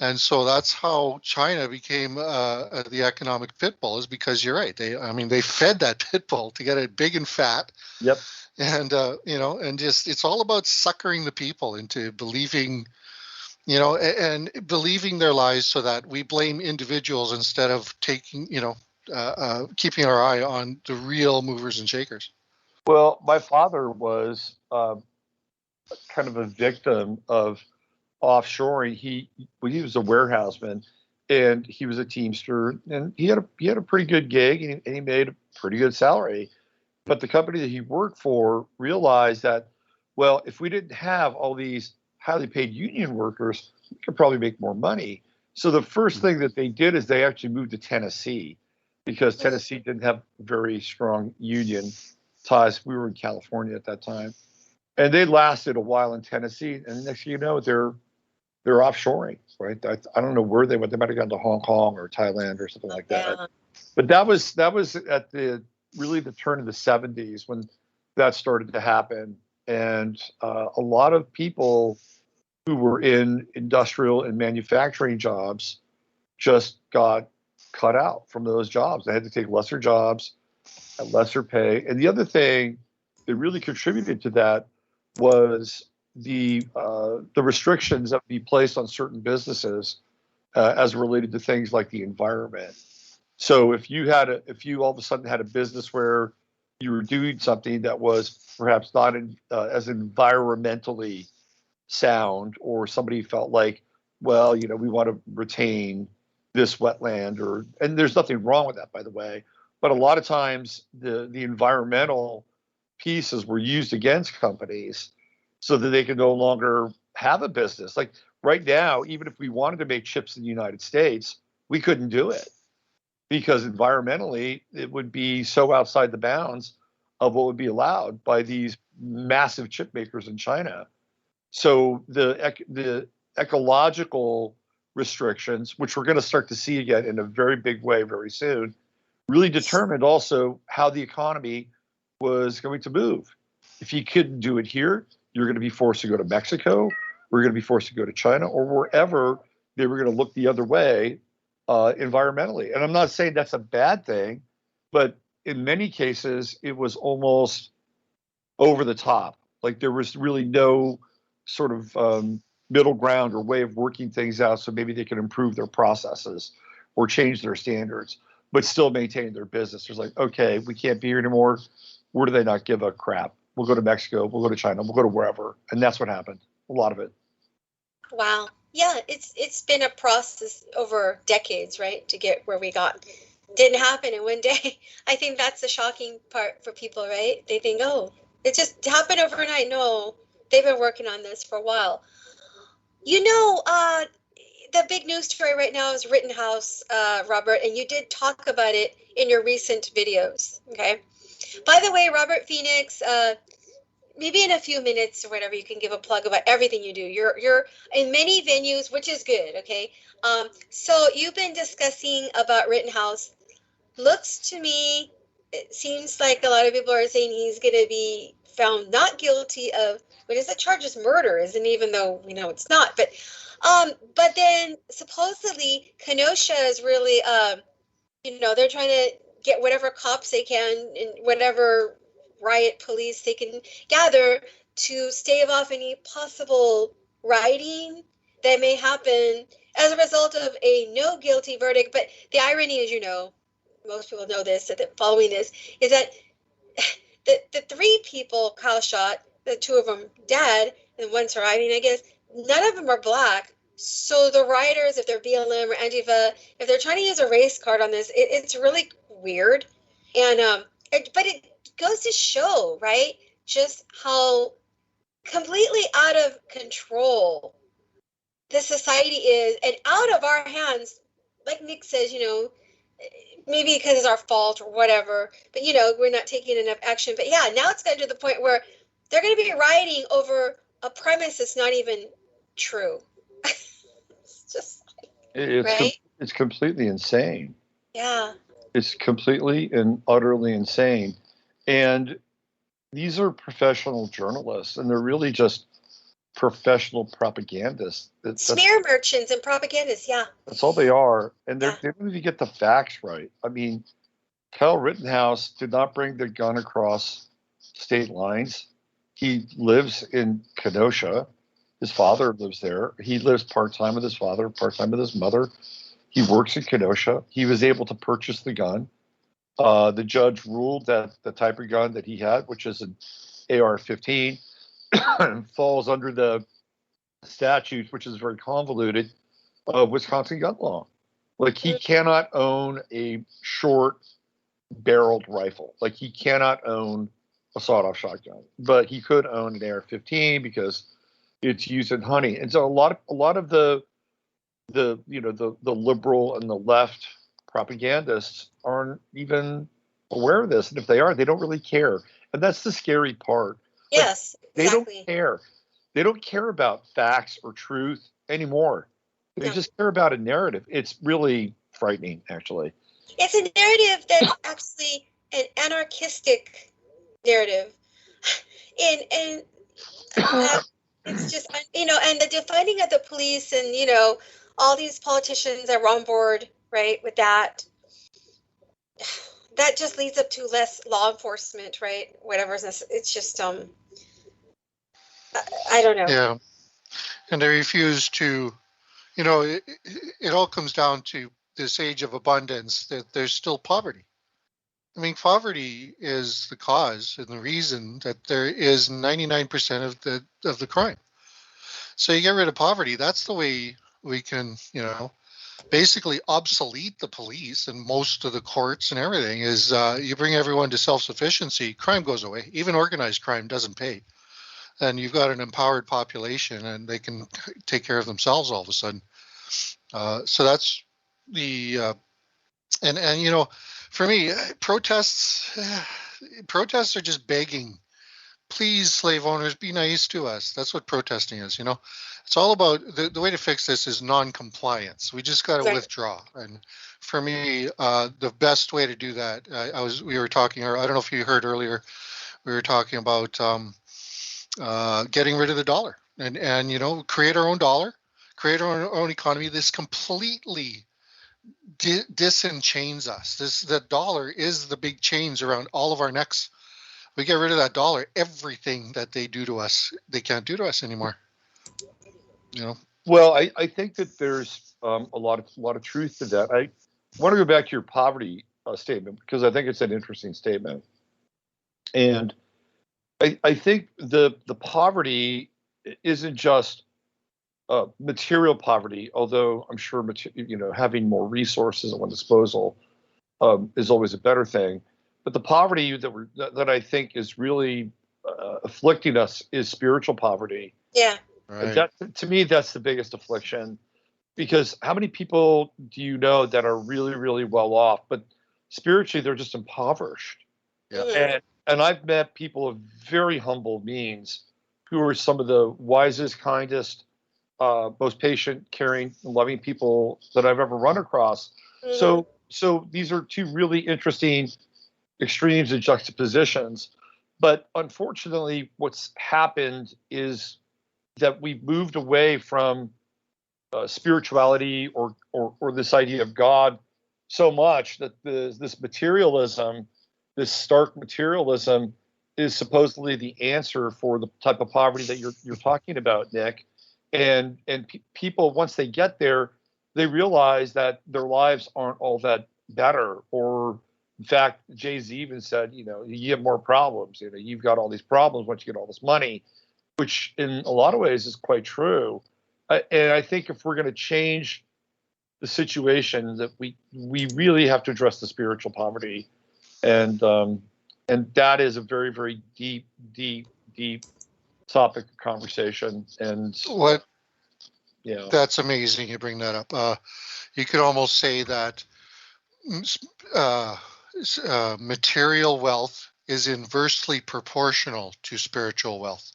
And so that's how China became the economic pit bull, is because you're right. They fed that pit bull to get it big and fat. Yep. And, and just, it's all about suckering the people into believing, and believing their lies, so that we blame individuals instead of taking, keeping our eye on the real movers and shakers. Well, my father was kind of a victim of offshoring. He was a warehouseman, and he was a teamster, and he had a pretty good gig, and he made a pretty good salary. But the company that he worked for realized that, well, if we didn't have all these highly paid union workers, we could probably make more money. So the first thing that they did is they actually moved to Tennessee, because Tennessee didn't have very strong union ties. We were in California at that time, and they lasted a while in Tennessee. And the next thing you know, they're offshoring, right? I don't know where they went. They might have gone to Hong Kong or Thailand or something like that. But that was at the turn of the 70s when that started to happen, and a lot of people who were in industrial and manufacturing jobs just got cut out from those jobs. They had to take lesser jobs at lesser pay. And the other thing that really contributed to that was the restrictions that would be placed on certain businesses as related to things like the environment. So if you all of a sudden had a business where you were doing something that was perhaps not as environmentally sound, or somebody felt like, well, we want to retain this wetland, and there's nothing wrong with that, by the way. But a lot of times the environmental pieces were used against companies so that they could no longer have a business. Like right now, even if we wanted to make chips in the United States, we couldn't do it, because environmentally it would be so outside the bounds of what would be allowed by these massive chip makers in China. So the ecological restrictions, which we're going to start to see again in a very big way very soon, really determined also how the economy was going to move. If you couldn't do it here, you're going to be forced to go to Mexico, we're going to be forced to go to China, or wherever they were going to look the other way environmentally. And I'm not saying that's a bad thing, but in many cases, it was almost over the top. Like there was really no sort of middle ground or way of working things out so maybe they could improve their processes or change their standards, but still maintain their business. There's like, okay, we can't be here anymore. Where do they not give a crap? We'll go to Mexico, we'll go to China, we'll go to wherever. And that's what happened. A lot of it. Wow. Yeah, it's been a process over decades, right, to get where we got. Didn't happen in one day. I think that's the shocking part for people, right? They think, oh, it just happened overnight. No, they've been working on this for a while. You know, the big news story right now is Rittenhouse, Robert, and you did talk about it in your recent videos, okay? By the way, Robert Phoenix, maybe in a few minutes or whatever, you can give a plug about everything you do. You're in many venues, which is good, okay? So you've been discussing about Rittenhouse. Looks to me, it seems like a lot of people are saying he's going to be found not guilty of, what is the charge? Is murder, isn't, even though we know it's not. But then supposedly Kenosha is really, they're trying to get whatever cops they can and whatever riot police they can gather to stave off any possible rioting that may happen as a result of a no guilty verdict. But the irony is, most people know this, that following this, is that the three people Kyle shot, the two of them dead, and one surviving, I guess, none of them are black. So the rioters, if they're BLM or Antifa, if they're trying to use a race card on this, it's really weird. And but it goes to show, right, just how completely out of control the society is and out of our hands. Like Nick says, maybe because it's our fault or whatever, but we're not taking enough action. But yeah, now it's gotten to the point where they're going to be rioting over a premise that's not even true. It's just right? It's completely insane. Yeah. It's completely and utterly insane. And these are professional journalists, and they're really just professional propagandists. Smear merchants and propagandists, yeah. That's all they are. And they don't even get the facts right. I mean, Kyle Rittenhouse did not bring the gun across state lines. He lives in Kenosha. His father lives there. He lives part-time with his father, part-time with his mother. He works in Kenosha. He was able to purchase the gun. The judge ruled that the type of gun that he had, which is an AR-15, falls under the statute, which is very convoluted, of Wisconsin gun law. Like, he cannot own a short-barreled rifle. Like, he cannot own a sawed-off shotgun, but he could own an AR-15 because it's used in hunting. And so a lot of the liberal and the left propagandists aren't even aware of this, and if they are, they don't really care. And that's the scary part. Yes, they don't care. They don't care about facts or truth anymore. They just care about a narrative. It's really frightening, actually. It's a narrative that's actually an anarchistic narrative, and it's just, and the defunding of the police, and all these politicians are on board, right, with that. That just leads up to less law enforcement, right? Whatever. It's just I don't know. Yeah, and they refuse to. It all comes down to this age of abundance, that there's still poverty. I mean, poverty is the cause and the reason that there is 99% of the crime. So you get rid of poverty. That's the way we can, basically obsolete the police and most of the courts and everything. Is you bring everyone to self-sufficiency, crime goes away. Even organized crime doesn't pay. And you've got an empowered population, and they can take care of themselves all of a sudden. So that's the and for me, protests are just begging please, slave owners, be nice to us. That's what protesting is, you know. It's all about the way to fix this is non-compliance. We just got to withdraw. And for me, the best way to do that, we were talking, or I don't know if you heard earlier, we were talking about getting rid of the dollar and you know, create our own dollar, create our own economy. This completely disenchains us. The dollar is the big chains around all of our necks. We get rid of that dollar, everything that they do to us, they can't do to us anymore. You know. Well, I think that there's a lot of truth to that. I want to go back to your poverty statement because I think it's an interesting statement, and I think the poverty isn't just material poverty, although I'm sure having more resources at one's disposal is always a better thing. But the poverty that I think is really afflicting us is spiritual poverty. Yeah. Right. That, to me, that's the biggest affliction, because how many people do you know that are really, really well off, but spiritually they're just impoverished? Yeah. And I've met people of very humble means who are some of the wisest, kindest, most patient, caring, and loving people that I've ever run across. Mm-hmm. So these are two really interesting extremes and juxtapositions. But unfortunately, what's happened is that we've moved away from spirituality or this idea of God so much that this materialism, this stark materialism, is supposedly the answer for the type of poverty that you're talking about, Nick. And people, once they get there, they realize that their lives aren't all that better. Or in fact, Jay-Z even said, you have more problems. You've got all these problems once you get all this money, which in a lot of ways is quite true. And I think if we're going to change the situation, that we really have to address the spiritual poverty, and that is a very, very deep topic of conversation. And that's amazing you bring that up. You could almost say that material wealth is inversely proportional to spiritual wealth.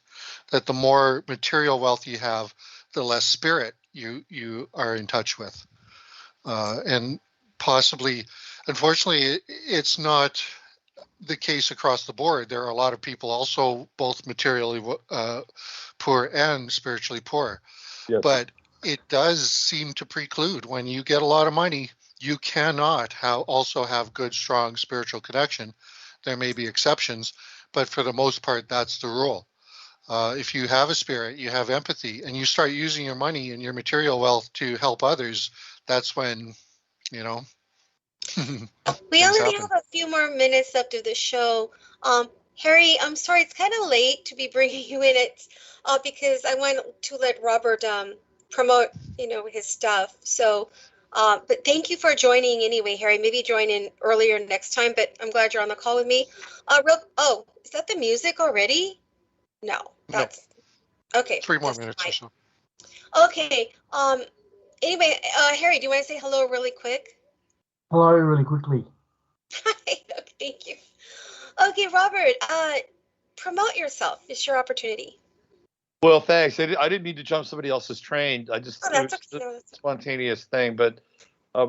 That the more material wealth you have, the less spirit you are in touch with. And possibly, unfortunately, it's not the case across the board. There are a lot of people also both materially poor and spiritually poor. Yes. But it does seem to preclude, when you get a lot of money, you cannot also have good, strong spiritual connection. There may be exceptions, but for the most part, that's the rule. If you have a spirit, you have empathy, and you start using your money and your material wealth to help others, that's when, we only have a few more minutes left of the show. Harry, I'm sorry, it's kind of late to be bringing you in. It's because I want to let Robert promote, his stuff. So, but thank you for joining anyway, Harry. Maybe join in earlier next time, but I'm glad you're on the call with me. Is that the music already? No, that's okay. 3 more minutes or so. Okay. Anyway, Harry, do you want to say hello really quick? Hello, really quickly. Hi. Okay, thank you. Okay, Robert, promote yourself. It's your opportunity. Well, thanks. I didn't mean to jump somebody else's train. That's a spontaneous thing, but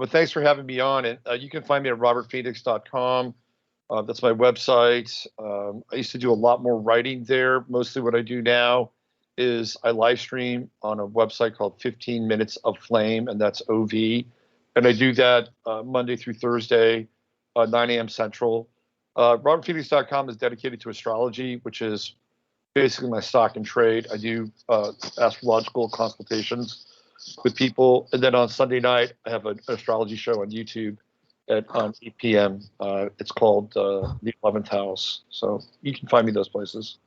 thanks for having me on. And you can find me at robertphoenix.com. That's my website. I used to do a lot more writing there. Mostly what I do now is I live stream on a website called 15 Minutes of Flame, and that's OV. And I do that Monday through Thursday, 9 a.m. Central. RobertPhoenix.com is dedicated to astrology, which is basically my stock and trade. I do astrological consultations with people. And then on Sunday night, I have an astrology show on YouTube at 8 p.m. It's called The 11th House. So you can find me those places.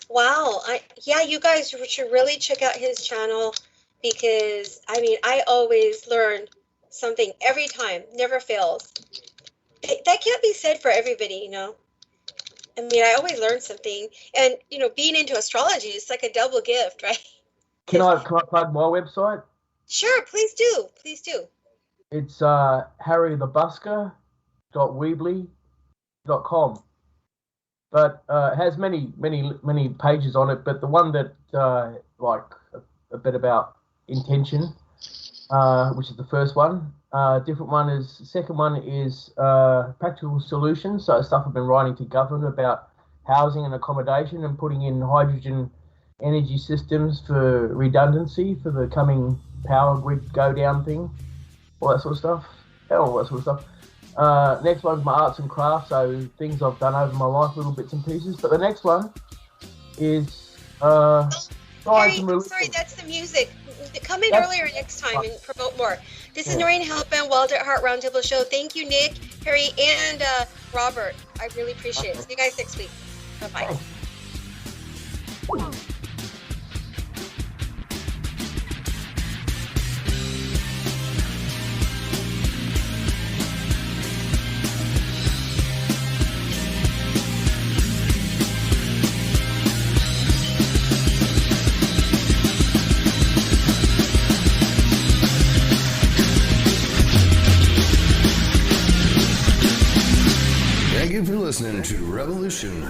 Wow. You guys should really check out his channel, because, I always learn something every time. Never fails. That can't be said for everybody, I always learn something. And, being into astrology is like a double gift, right? Can I plug my website? Sure, please do. Please do. It's harrythebusker.weebly.com. but it has many pages on it. But the one that like a bit about intention, which is the first one. Different one is the second one is practical solutions. So stuff I've been writing to government about housing and accommodation and putting in hydrogen energy systems for redundancy for the coming power grid go down thing, all that sort of stuff. Next one's my arts and crafts, so things I've done over my life, little bits and pieces. But the next one is sorry, that's the music. Come in earlier next time and promote more. This is Noreen Halpin, Walter at Heart Roundtable Show. Thank you, Nick, Harry, and Robert. I really appreciate it. See you guys next week. Bye-bye. Thank you for listening to Revolution